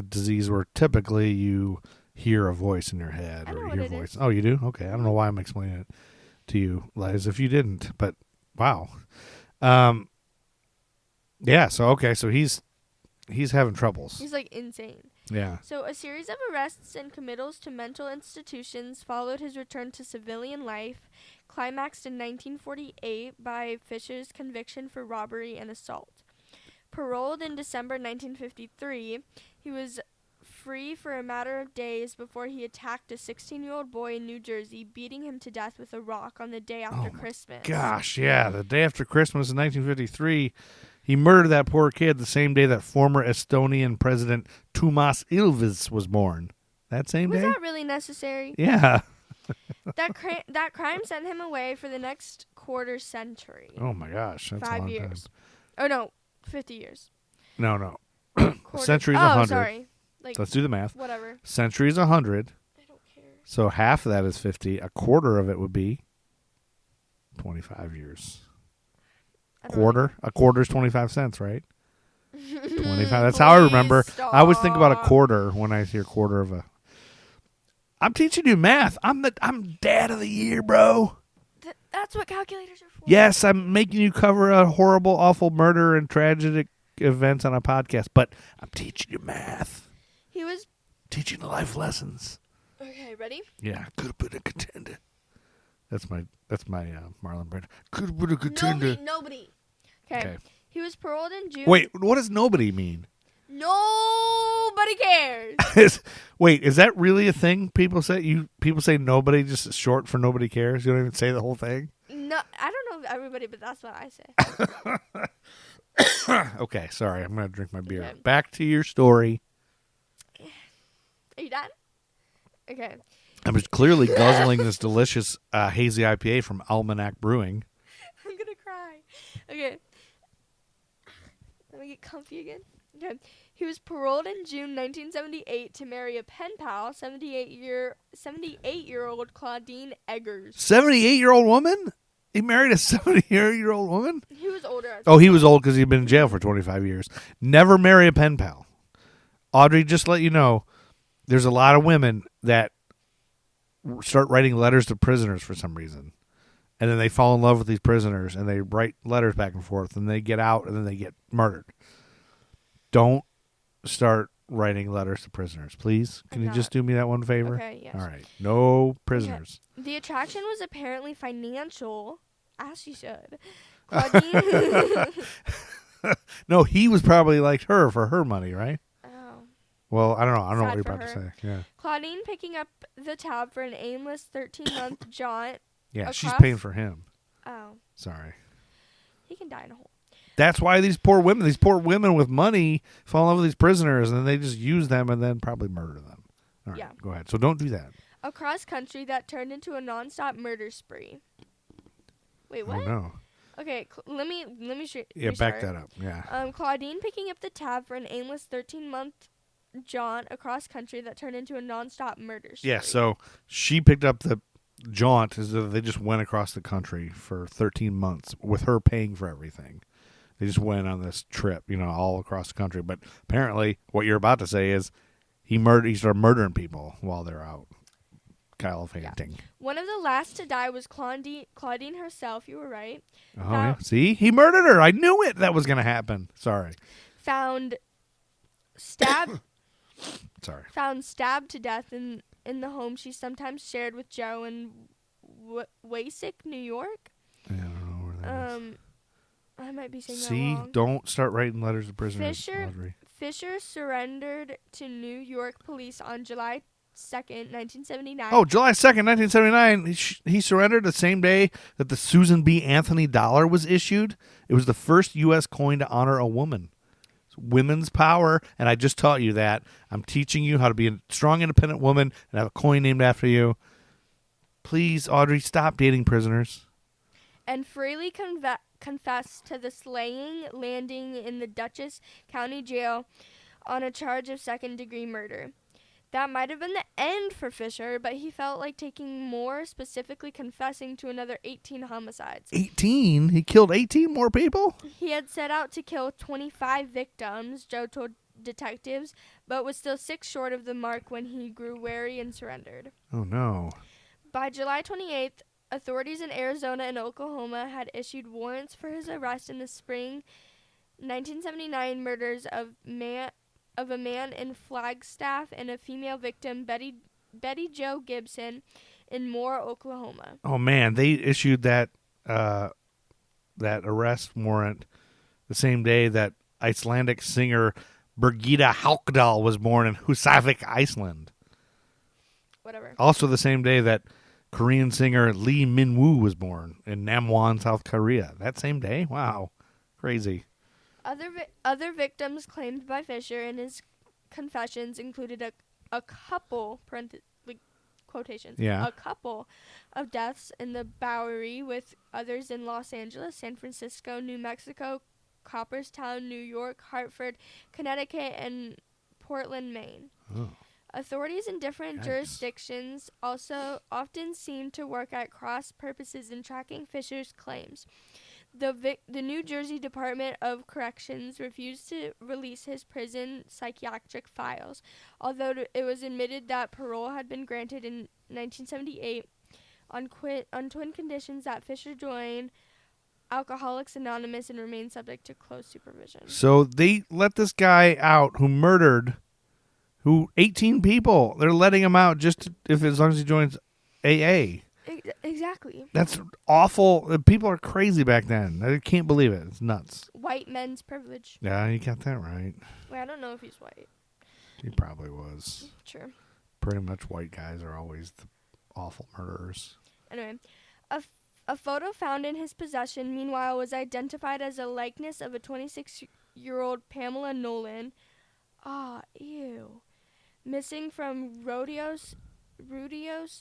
disease where typically you hear a voice in your head I know or you what hear it a voice. is. Oh, you do? Okay, I don't know why I'm explaining it to you, as if you didn't. But wow, yeah. So okay, so he's having troubles. He's like insane. Yeah. So a series of arrests and committals to mental institutions followed his return to civilian life, climaxed in 1948 by Fischer's conviction for robbery and assault. Paroled in December 1953, he was free for a matter of days before he attacked a 16-year-old boy in New Jersey, beating him to death with a rock on the day after Christmas. Gosh, yeah, the day after Christmas in 1953, he murdered that poor kid the same day that former Estonian President Toomas Ilves was born. That same Was day? that really necessary? Yeah. That crime sent him away for the next quarter century. Oh my gosh, that's a 5 long years. time. Oh no, 50 years. No. Quarter- Century's oh, 100. sorry. Like So let's do the math. whatever. Century's 100. I don't care. So half of that is 50. A quarter of it would be 25 years. I don't Quarter? A quarter is 25 cents, right? know. 25. That's how I remember. Please I always think about a stop. quarter when I hear quarter of a. I'm teaching you math. I'm dad of the year, bro. That's what calculators are for. Yes, I'm making you cover a horrible, awful murder and tragic events on a podcast, but I'm teaching you math. He was Teaching the life lessons. okay. Ready? Yeah, could have been a contender. That's my Marlon Brando. Could have been a contender. Nobody. Okay. He was paroled in June. Wait, what does nobody mean? Nobody cares. Wait, is that really a thing people say? People say nobody, just short for nobody cares. You don't even say the whole thing. No, I don't know everybody, but that's what I say. Okay, sorry. I'm gonna drink my beer. Okay. Back to your story. Are you done? Okay. I'm just clearly guzzling this delicious hazy IPA from Almanac Brewing. I'm gonna cry. Okay. Let me get comfy again. Okay. He was paroled in June 1978 to marry a pen pal, 78-year-old Claudine Eggers. 78-year-old woman? He married a 70-year-old woman? He was older. As Oh, he was old because he'd been in jail for 25 years. Never marry a pen pal. Audrey, just to let you know, there's a lot of women that start writing letters to prisoners for some reason. And then they fall in love with these prisoners and they write letters back and forth and they get out and then they get murdered. Don't start writing letters to prisoners, please. Can I'm you not. just do me that one favor? Okay, yes. All right. No prisoners. The attraction was apparently financial, as she should. Claudine. No, he was probably like her for her money, right? Oh. Well, I don't know. I don't know what Sad you're for about to her. say. Yeah. Claudine picking up the tab for an aimless 13-month jaunt. Yeah, she's Across- paying for him. Oh, Sorry. he can die in a hole. That's why these poor women with money fall in love with these prisoners and then they just use them and then probably murder them. All right, Yeah. go ahead. So don't do that. across country that turned into a nonstop murder spree. Wait, what? Oh, no. Okay, let me Yeah, back that up. Yeah. Claudine picking up the tab for an aimless 13-month jaunt across country that turned into a nonstop murder spree. Yeah, so she picked up the jaunt as though they just went across the country for 13 months with her paying for everything. They just went on this trip, all across the country. But apparently what you're about to say is he started murdering people while they're out gallivanting. Yeah. One of the last to die was Claudine herself. You were right. Oh, yeah. See? He murdered her. I knew it. That was going to happen. Sorry. Found stabbed to death in the home she sometimes shared with Joe in Waisick, New York. Yeah, I don't know where that is. I might be saying that See? wrong. Don't start writing letters to prisoners, Audrey. Fischer surrendered to New York police on July 2nd, 1979. Oh, July 2nd, 1979. He surrendered the same day that the Susan B. Anthony dollar was issued. It was the first U.S. coin to honor a woman. It's women's power, and I just taught you that. I'm teaching you how to be a strong, independent woman and have a coin named after you. Please, Audrey, stop dating prisoners. And freely confessed to the slaying, landing in the Dutchess County Jail on a charge of second-degree murder. That might have been the end for Fischer, but he felt like taking more, specifically confessing to another 18 homicides. 18? He killed 18 more people? He had set out to kill 25 victims, Joe told detectives, but was still 6 short of the mark when he grew wary and surrendered. Oh, no. By July 28th, authorities in Arizona and Oklahoma had issued warrants for his arrest in the spring 1979 murders of a man in Flagstaff and a female victim, Betty Jo Gibson, in Moore, Oklahoma. Oh, man. They issued that arrest warrant the same day that Icelandic singer Birgitta Haukdal was born in Husavik, Iceland. Whatever. Also the same day that Korean singer Lee Min-woo was born in Namwon, South Korea. That same day? Wow. Crazy. Other victims claimed by Fischer in his confessions included a couple, quotations, a couple of deaths in the Bowery, with others in Los Angeles, San Francisco, New Mexico, Cooperstown, New York, Hartford, Connecticut, and Portland, Maine. Oh. Authorities in different jurisdictions also often seem to work at cross purposes in tracking Fischer's claims. The New Jersey Department of Corrections refused to release his prison psychiatric files, although it was admitted that parole had been granted in 1978 on twin conditions that Fischer join Alcoholics Anonymous and remain subject to close supervision. So they let this guy out who murdered 18 people. They're letting him out just as long as he joins AA. Exactly. That's awful. People are crazy back then. I can't believe it. It's nuts. White men's privilege. Yeah, you got that right. Wait, I don't know if he's white. He probably was. Sure. Pretty much white guys are always the awful murderers. Anyway, a photo found in his possession, meanwhile, was identified as a likeness of a 26-year-old Pamela Nolan. Ew. Missing from Rodeos,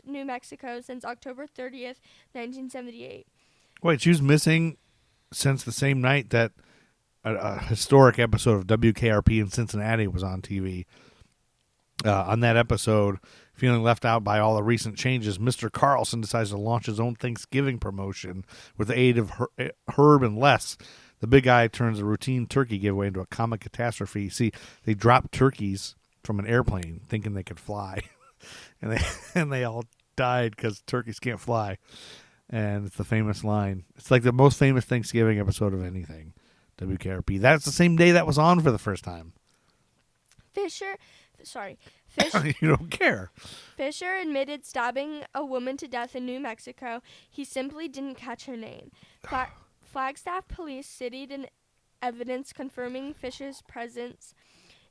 New Mexico since October 30th, 1978. Wait, she was missing since the same night that a historic episode of WKRP in Cincinnati was on TV. On that episode, feeling left out by all the recent changes, Mr. Carlson decides to launch his own Thanksgiving promotion with the aid of Herb and Les. The big guy turns a routine turkey giveaway into a comic catastrophe. See, they dropped turkeys from an airplane thinking they could fly. and they all died because turkeys can't fly. And it's the famous line. It's like the most famous Thanksgiving episode of anything. WKRP. That's the same day that was on for the first time. Fischer. You don't care. Fischer admitted stabbing a woman to death in New Mexico. He simply didn't catch her name. Flagstaff police cited an evidence confirming Fischer's presence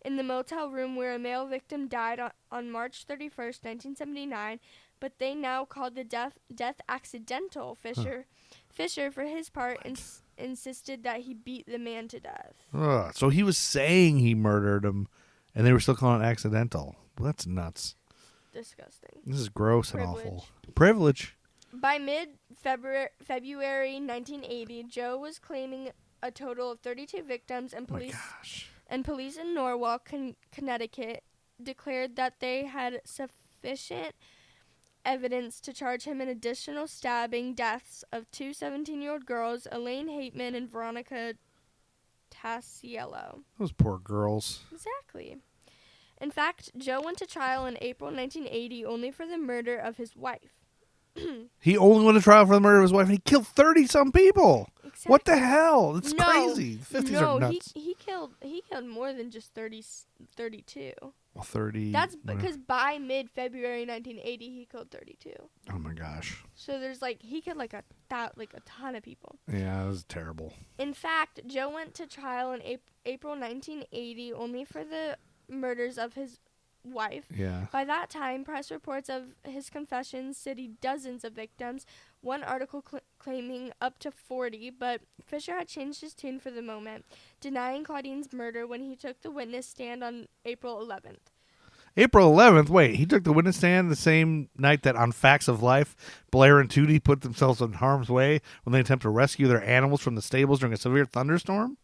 in the motel room where a male victim died on March 31st, 1979, but they now called the death accidental. Fischer, for his part, insisted that he beat the man to death. So he was saying he murdered him, and they were still calling it accidental. Well, that's nuts. disgusting. This is gross and Privilege. awful. Privilege. By mid-February 1980, Joe was claiming a total of 32 victims, and Oh my police gosh. in Norwalk, Connecticut, declared that they had sufficient evidence to charge him in additional stabbing deaths of two 17-year-old girls, Elaine Hateman and Veronica Tassiello. Those poor girls. Exactly. In fact, Joe went to trial in April 1980 only for the murder of his wife. He only went to trial for the murder of his wife, and he killed 30-some people. Exactly. What the hell? It's No, crazy. 50s are nuts. he killed more than just 32. Well, 30. That's whatever. because by mid-February 1980, he killed 32. Oh my gosh. So there's he killed a ton of people. Yeah, that was terrible. In fact, Joe went to trial in April 1980 only for the murders of his wife. Yeah. By that time, press reports of his confessions cited dozens of victims, one article claiming up to 40, but Fischer had changed his tune for the moment, denying Claudine's murder when he took the witness stand on April 11th. April 11th. Wait, he took the witness stand the same night that on Facts of Life, Blair and Tootie put themselves in harm's way when they attempt to rescue their animals from the stables during a severe thunderstorm?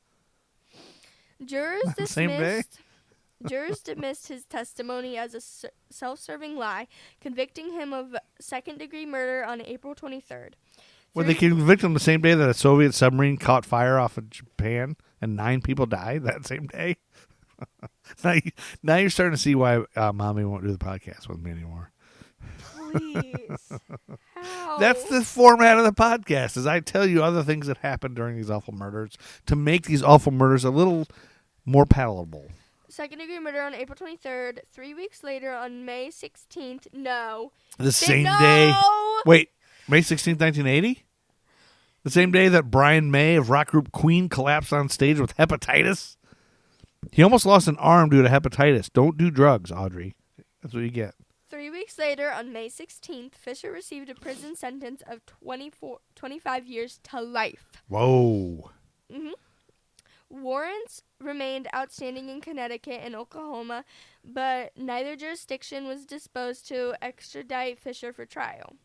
Jurors Same day? dismissed his testimony as a self-serving lie, convicting him of second-degree murder on April 23rd. Well, they convicted him the same day that a Soviet submarine caught fire off of Japan and 9 people died that same day. Now you're starting to see why Mommy won't do the podcast with me anymore. Please. How? That's the format of the podcast, is I tell you other things that happened during these awful murders to make these awful murders a little more palatable. Second-degree murder on April 23rd. 3 weeks later, on May 16th. No. The same day. Wait, May 16th, 1980? The same day that Brian May of rock group Queen collapsed on stage with hepatitis? He almost lost an arm due to hepatitis. Don't do drugs, Audrey. That's what you get. 3 weeks later, on May 16th, Fischer received a prison sentence of 25 years to life. Whoa. Mm-hmm. Warrants remained outstanding in Connecticut and Oklahoma, but neither jurisdiction was disposed to extradite Fischer for trial.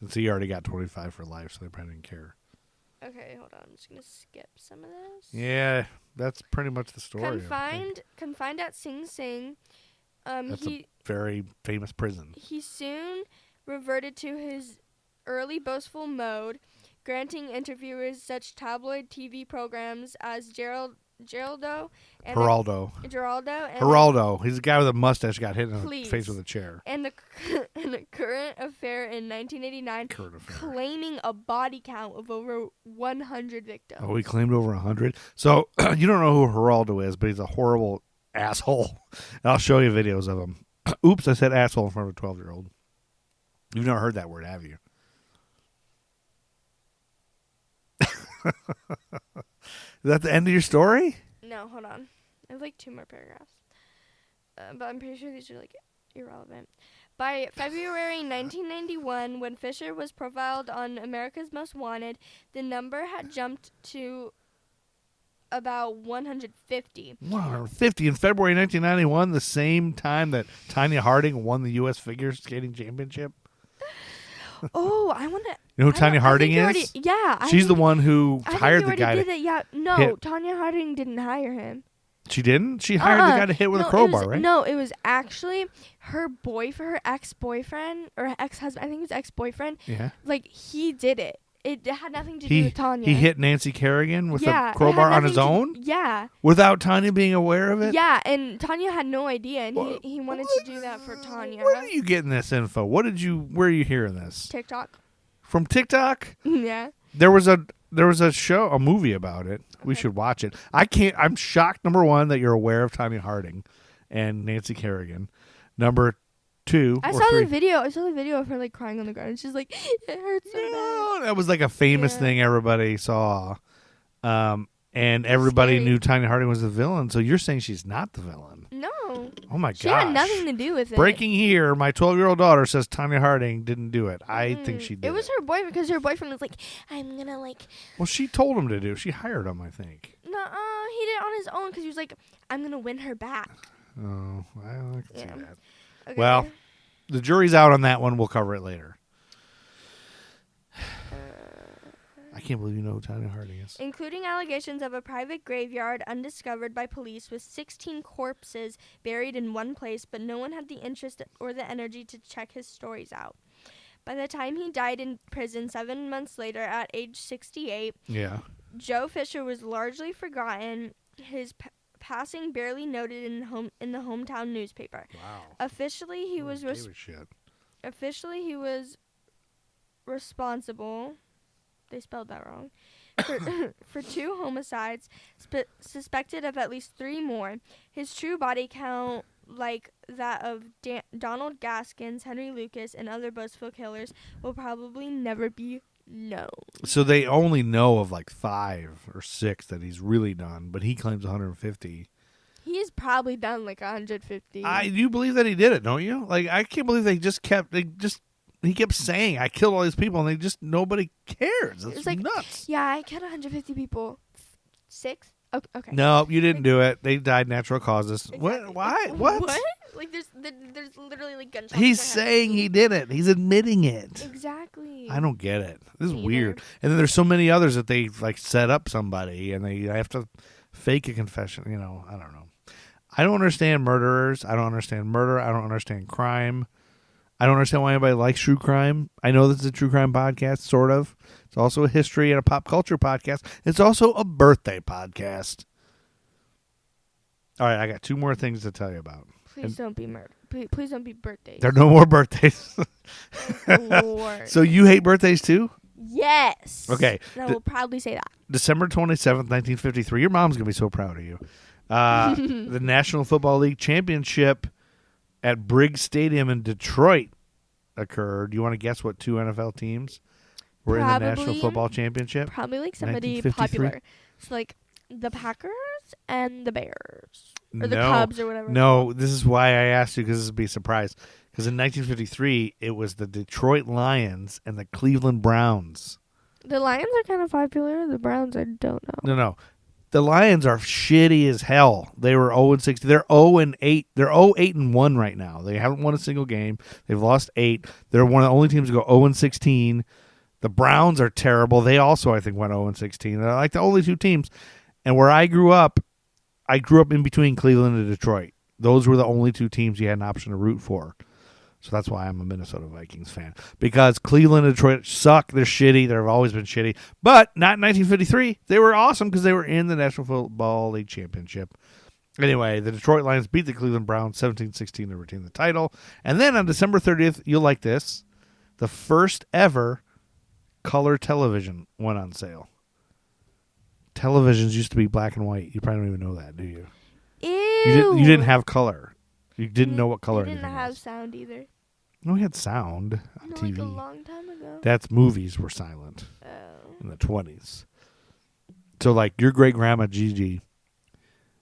And so you already got 25 for life, so they probably didn't care. Okay, hold on. I'm just going to skip some of this. Yeah, that's pretty much the story. Confined at Sing Sing. That's a very famous prison. He soon reverted to his early boastful mode, granting interviewers such tabloid TV programs as Geraldo and Geraldo. And He's the guy with a mustache got hit in the Please. face with a chair. and the Current Affair in 1989, claiming a body count of over 100 victims. Oh, he claimed over 100. So you don't know who Geraldo is, but he's a horrible asshole. And I'll show you videos of him. Oops, I said asshole in front of a 12-year-old. You've never heard that word, have you? Is that the end of your story? No, hold on. I have 2 more paragraphs. But I'm pretty sure these are irrelevant. By February 1991, when Fischer was profiled on America's Most Wanted, the number had jumped to about 150. 150 in February 1991, the same time that Tanya Harding won the U.S. Figure Skating Championship. Oh, I want to... You know who Tanya Harding is? She's the one who hired the guy. Tanya Harding didn't hire him. She didn't? She hired the guy to hit with a crowbar, right? No, it was actually her ex-boyfriend, or ex-husband. I think it was ex-boyfriend. Yeah. He did it. It had nothing to do with Tanya. He hit Nancy Kerrigan with a crowbar on his own? Yeah. Without Tanya being aware of it? Yeah, and Tanya had no idea, and he wanted to do that for Tanya. Where are you getting this info? Where are you hearing this? TikTok. From TikTok? Yeah. There was a movie about it. Okay. We should watch it. I'm shocked, number one, that you're aware of Tanya Harding and Nancy Kerrigan. Number 2 I saw the video of her crying on the ground. She's like, it hurts so bad. That was a famous thing everybody saw. And everybody knew Tanya Harding was the villain. So you're saying she's not the villain? No. Oh my gosh. She had nothing to do with it. Breaking here, my 12-year-old daughter says Tanya Harding didn't do it. I think she did. It was her boyfriend, because her boyfriend was like, I'm gonna Well, she told him to do. She hired him, I think. Nuh-uh, he did it on his own, because he was like, I'm gonna win her back. Oh, I can see that. Okay. Well, the jury's out on that one. We'll cover it later. I can't believe you know who Tanya Harding is. Including allegations of a private graveyard undiscovered by police with 16 corpses buried in one place, but no one had the interest or the energy to check his stories out. By the time he died in prison 7 months later at age 68, Yeah. Joe Fischer was largely forgotten, his passing barely noted in the hometown newspaper. Wow. Officially, he was shit. responsible. They spelled that wrong. For 2 homicides, suspected of at least 3 more. His true body count, like that of Donald Gaskins, Henry Lucas, and other boastful killers, will probably never be known. So they only know of like 5 or 6 that he's really done, but he claims 150. He's probably done like 150. You believe that he did it, don't you? Like, I can't believe he kept saying, I killed all these people, and nobody cares. It's like, nuts. Yeah, I killed 150 people. 6? Okay. No, you didn't do it. They died natural causes. Exactly. What? Why? What? Like, there's literally like gunshots. He's in my head. saying he did it. He's admitting it. Exactly. I don't get it. This is Me weird. either. And then there's so many others that they like set up somebody and they have to fake a confession. I don't know. I don't understand murderers. I don't understand murder. I don't understand crime. I don't understand why anybody likes true crime. I know this is a true crime podcast, sort of. It's also a history and a pop culture podcast. It's also a birthday podcast. All right, I got 2 more things to tell you about. Please don't be murder. Please don't be birthdays. There are no more birthdays. Lord. So you hate birthdays too? Yes. Okay. And I will proudly say that. December 27th, 1953. Your mom's going to be so proud of you. The National Football League Championship at Briggs Stadium in Detroit occurred. Do you want to guess what 2 NFL teams were in the National Probably- Football Championship? Probably like somebody 1953? popular. So like the Packers and the Bears. Or the No. Cubs or whatever. No, this is why I asked you, because this would be a surprise. Because in 1953, it was the Detroit Lions and the Cleveland Browns. The Lions are kind of popular. The Browns, I don't know. No. The Lions are shitty as hell. They were 0-60. They're 0-8. They're 0-8-1 right now. They haven't won a single game. They've lost 8. They're one of the only teams to go 0-16. The Browns are terrible. They also, I think, went 0-16. They're like the only 2 teams. And where I grew up in between Cleveland and Detroit. Those were the only 2 teams you had an option to root for. So that's why I'm a Minnesota Vikings fan. Because Cleveland and Detroit suck. They're shitty. They've always been shitty. But not in 1953. They were awesome because they were in the National Football League Championship. Anyway, the Detroit Lions beat the Cleveland Browns 17-16 to retain the title. And then on December 30th, you'll like this, the first ever color television went on sale. Televisions used to be black and white. You probably don't even know that, do you? Ew. You didn't have color. You didn't know what color They didn't anything have was. sound either. No, we had sound on No, TV. like a long time ago. That's movies were silent Oh. in the 20s. So, like, your great-grandma Gigi,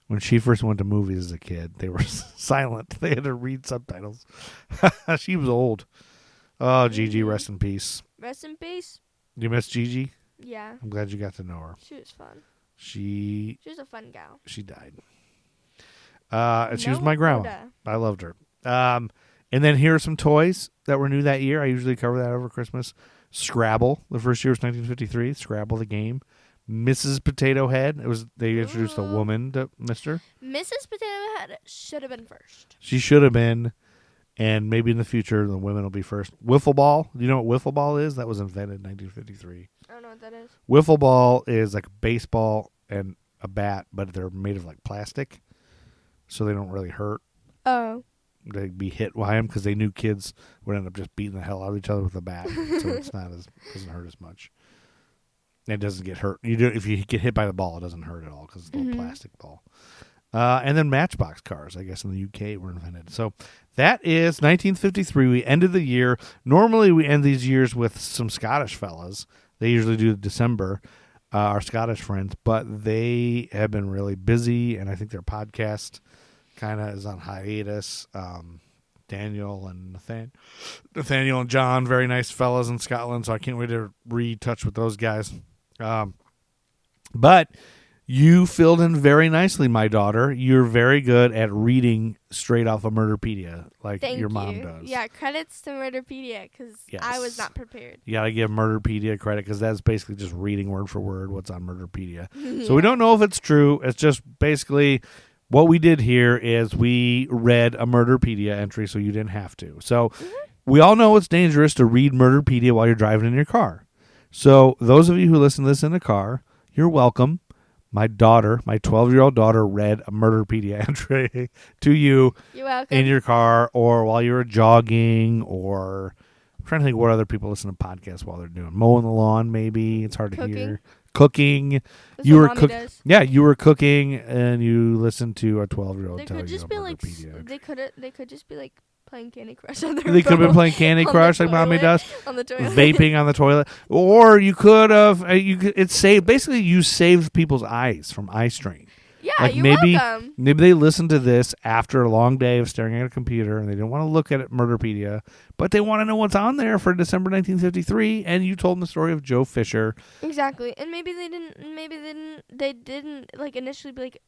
when she first went to movies as a kid, they were silent. They had to read subtitles. She was old. Oh, Gigi, rest in peace. Rest in peace. You miss Gigi? Yeah. I'm glad you got to know her. She was fun. She She was a fun gal. died. And she was No my grandma. Yoda. I loved her. And then here are some toys that were new that year. I usually cover that over Christmas. Scrabble. The first year was 1953. Scrabble, the game. Mrs. Potato Head. They introduced a woman to Mr. Mrs. Potato Head should have been first. She should have been. And maybe in the future, the women will be first. Wiffle ball. Do you know what wiffle ball is? That was invented in 1953. I don't know what that is. Wiffle ball is like a baseball and a bat, but they're made of like plastic, so they don't really hurt. Oh. They'd be hit by them because they knew kids would end up just beating the hell out of each other with a bat, so it's doesn't hurt as much. It doesn't get hurt. If you get hit by the ball, it doesn't hurt at all because it's a little plastic ball. And then Matchbox cars, I guess, in the UK were invented. So that is 1953. We ended the year. Normally, we end these years with some Scottish fellas. They usually do December, our Scottish friends, but they have been really busy, and I think their podcast kind of is on hiatus. Nathaniel and John, very nice fellas in Scotland, so I can't wait to retouch with those guys. But You filled in very nicely, my daughter. You're very good at reading straight off of Murderpedia, like Thank your you. mom does. Yeah, credits to Murderpedia because I was Yes. not prepared. You got to give Murderpedia credit because that's basically just reading word for word what's on Murderpedia. So we don't know if it's true. It's just basically what we did here is we read a Murderpedia entry so you didn't have to. So we all know it's dangerous to read Murderpedia while you're driving in your car. So those of you who listen to this in the car, you're welcome. My daughter, my 12-year-old daughter, read a Murderpedia entry to you You're welcome. in your car or while you were jogging or I'm trying to think what other people listen to podcasts while they're doing. Mowing the lawn, maybe. It's hard to hear. Cooking. That's You what were Mommy cooking. does. Yeah, you were cooking and you listened to a 12-year-old They tell could you just a be like Murderpedia. they could just be like playing Candy Crush on their They could have been phone playing Candy on the Crush like Mommy toilet, does. on the toilet. Vaping on the toilet, or you could have. It saved. Basically, you saved people's eyes from eye strain. Yeah, Like you're maybe welcome. they listened to this after a long day of staring at a computer, and they didn't want to look at it, Murderpedia, but they want to know what's on there for December 1953. And you told them the story of Joe Fischer. Exactly, and maybe they didn't like initially be like,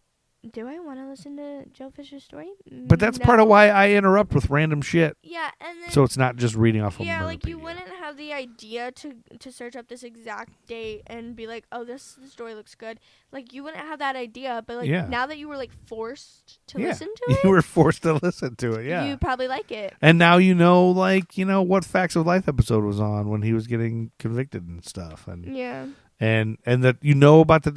do I want to listen to Joe Fisher's story? But that's part of why I interrupt with random shit, Yeah, and then so it's not just reading off of yeah, Murderpedia. like you wouldn't have the idea to search up this exact date and be like, oh, this story looks good. Like you wouldn't have that idea, but like Yeah. now that you were like forced to Yeah. listen to You it, were forced to listen to it. Yeah. you probably like it. And now you know, what Facts of Life episode was on when he was getting convicted and stuff, and Yeah. and that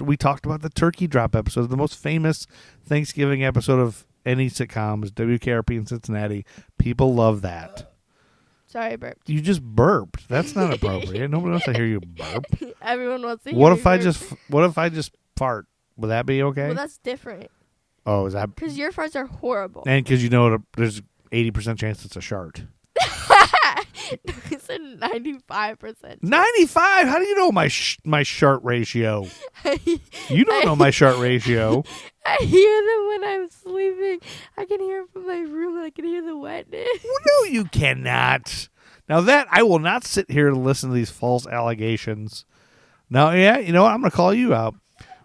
we talked about the turkey drop episode, the most famous Thanksgiving episode of any sitcom is WKRP in Cincinnati. People love that. Sorry, I burped. You just burped. That's not appropriate. Nobody wants to hear you burp. Everyone wants to hear What me if I burp. just fart? Would that be okay? Well, that's different. Oh, is that? Because your farts are horrible. And because there's 80% chance it's a shart. It's a 95%. 95? How do you know my shart ratio? You don't know my shart ratio. I hear them when I'm sleeping. I can hear them from my room. I can hear the wetness. No, you cannot. Now that I will not sit here and listen to these false allegations. Now, yeah, you know what? I'm going to call you out.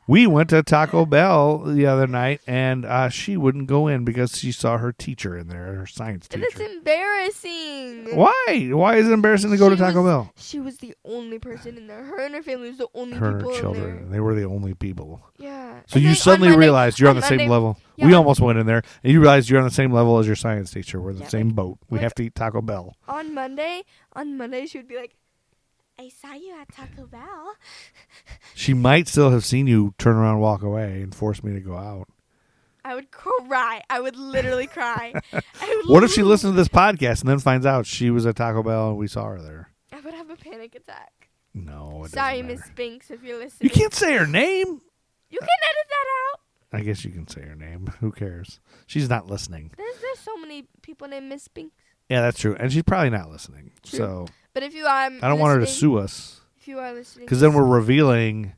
We went to Taco Bell the other night, and she wouldn't go in because she saw her teacher in there, her science And teacher. it's embarrassing. Why? Why is it embarrassing to go to Taco Bell? She was the only person in there. Her and her family was the only Her and people her children. in They were the only people. there. Yeah. So And you then suddenly on Monday- realized you're on the same Monday- level. Yeah, We on- almost went in there, and you realized you're on the same level as your science teacher. We're in the Yeah, same boat. We like- have to eat Taco Bell. On Monday, she would be like, I saw you at Taco Bell. She might still have seen you turn around and walk away and force me to go out. I would cry. I would literally cry. What if she listened to this podcast and then finds out she was at Taco Bell and we saw her there? I would have a panic attack. No, it Sorry, doesn't Miss matter. Spinks, if you're listening. You can't say her name. You can edit that out. I guess you can say her name. Who cares? She's not listening. There's so many people named Miss Spinks. Yeah, that's true. And she's probably not listening. True. So But if you are, I don't want her to sue us. If you are listening, Because then we're revealing.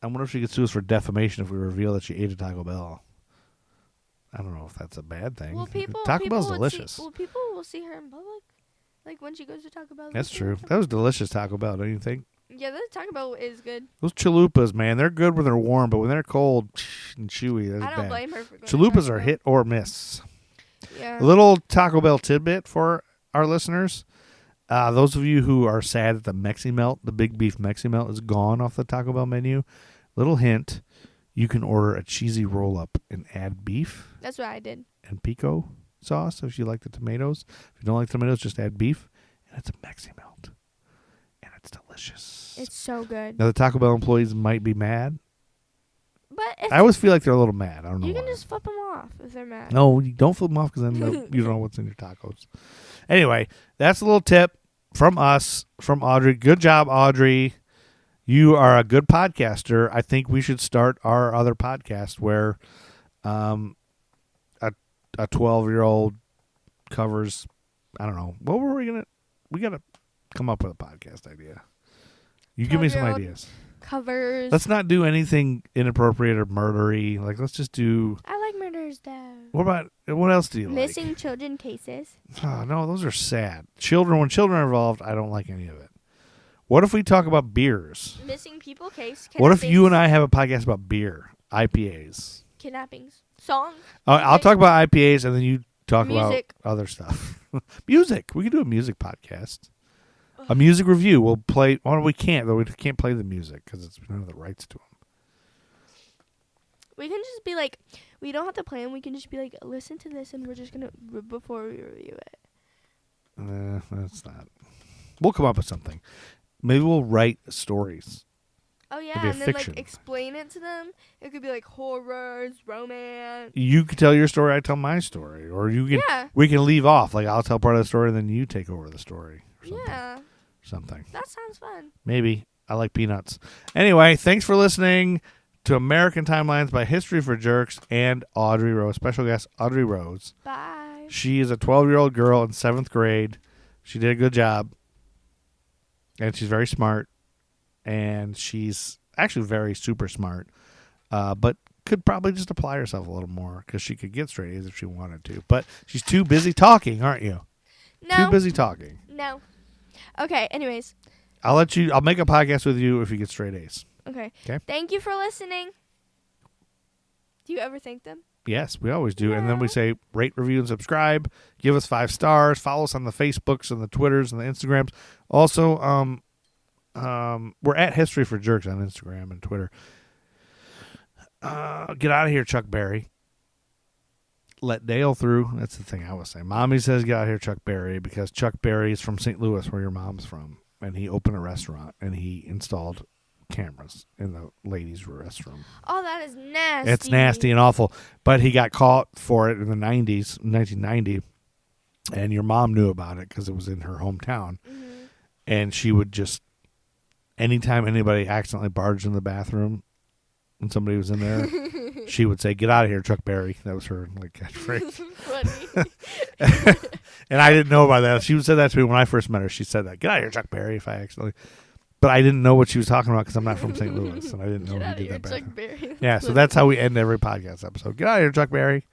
I wonder if she could sue us for defamation if we reveal that she ate a Taco Bell. I don't know if that's a bad thing. Well, Taco people Bell's would delicious. See, people will see her in public, like when she goes to Taco Bell. That's they'll see true. her. That was delicious Taco Bell, don't you think? Yeah, the Taco Bell is good. Those chalupas, man, they're good when they're warm, but when they're cold and chewy, that's I don't bad. blame her for going. Chalupas to are Taco hit or miss. Bell. Yeah. A little Taco Bell tidbit for our listeners. Those of you who are sad that the Mexi Melt, the big beef Mexi Melt, is gone off the Taco Bell menu, little hint, you can order a cheesy roll-up and add beef That's what I did. and pico sauce if you like the tomatoes. If you don't like tomatoes, just add beef, and it's a Mexi Melt. And it's delicious. It's so good. Now, the Taco Bell employees might be mad. But it's, I always feel like they're a little mad. I don't know you why. can just flip them off if they're mad. No, you don't flip them off because then you don't know what's in your tacos. Anyway, that's a little tip from us, from Audrey. Good job, Audrey. You are a good podcaster. I think we should start our other podcast where a 12-year-old covers, I don't know. What were we going to, we got to come up with a podcast idea. You give me some 12-year-old ideas. Covers. Let's not do anything inappropriate or murdery. Like, let's just do, I like murders though. what else do you like? Missing children cases. Oh, no, those are sad. When children are involved, I don't like any of it. What if we talk about beers? Missing people case. What if you and I have a podcast about beer, IPAs? Kidnappings. Songs. I'll talk about IPAs, and then you talk Music. about other stuff. Music. We can do a music podcast. A music review. We'll play. Well, we can't, though. We can't play the music because we don't have the rights to them. We can just be like, we don't have to play them. We can just be like, listen to this, and we're just going to, before we review it. That's not. We'll come up with something. Maybe we'll write stories. Oh, yeah, It'll be a and then, fiction. like, explain it to them. It could be, like, horrors, romance. You can tell your story, I tell my story. Or you can. Yeah. We can leave off. Like, I'll tell part of the story, and then you take over the story. Or something. Yeah. Something. That sounds fun. Maybe. I like peanuts. Anyway, thanks for listening to American Timelines by History for Jerks and Audrey Rose. Special guest, Audrey Rose. Bye. She is a 12-year-old girl in 7th grade. She did a good job. And she's very smart. And she's actually very super smart. But could probably just apply herself a little more because she could get straight A's if she wanted to. But she's too busy talking, aren't you? No. Too busy talking. No. Okay, anyways. I'll make a podcast with you if you get straight A's. Okay. Okay. Thank you for listening. Do you ever thank them? Yes, we always do. And then we say rate, review, and subscribe. Give us 5 stars. Follow us on the Facebooks and the Twitters and the Instagrams. Also, we're at History for Jerks on Instagram and Twitter. Get out of here, Chuck Berry. Let Dale through. That's the thing I was saying. Mommy says get out of here, Chuck Berry, because Chuck Berry is from St. Louis, where your mom's from. And he opened a restaurant, and he installed cameras in the ladies' restroom. Oh, that is nasty. It's nasty and awful. But he got caught for it in the 90s, 1990, and your mom knew about it because it was in her hometown. Mm-hmm. And she would just, anytime anybody accidentally barged in the bathroom and somebody was in there, she would say, "Get out of here, Chuck Berry." That was her catchphrase. Funny. And I didn't know about that. She said that to me when I first met her. She said that, "Get out of here, Chuck Berry," if I accidentally. But I didn't know what she was talking about because I'm not from St. Louis, and I didn't know he did that back then. Chuck Berry. Yeah, so that's how we end every podcast episode. Get out of here, Chuck Berry.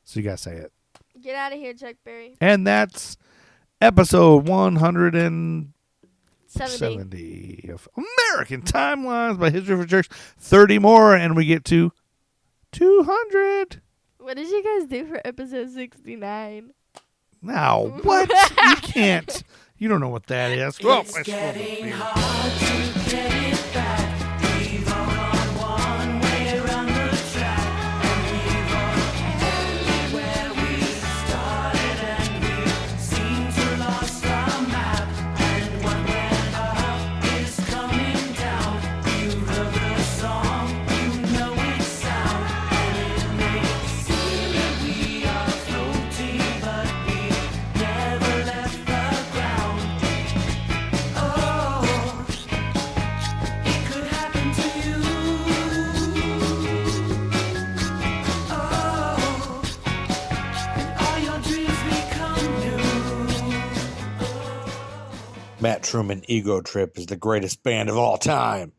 So you got to say it. Get out of here, Chuck Berry. And that's episode 170 of American Timelines by History for Jerks. 30 more, and we get to 200. What did you guys do for episode 69? Now, what? You can't. You don't know what that is. Oh, It's getting hard to get it back. We've all gone one way around the track, and we've all ended where we started, and we seem to lost our map. And what went up is coming down. You heard the song, you know its sound, and it may seem that we are floating, but we never left the ground. Oh, it could happen to you. Oh, and all your dreams become new. Matt Truman Ego Trip is the greatest band of all time.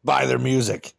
Buy their music.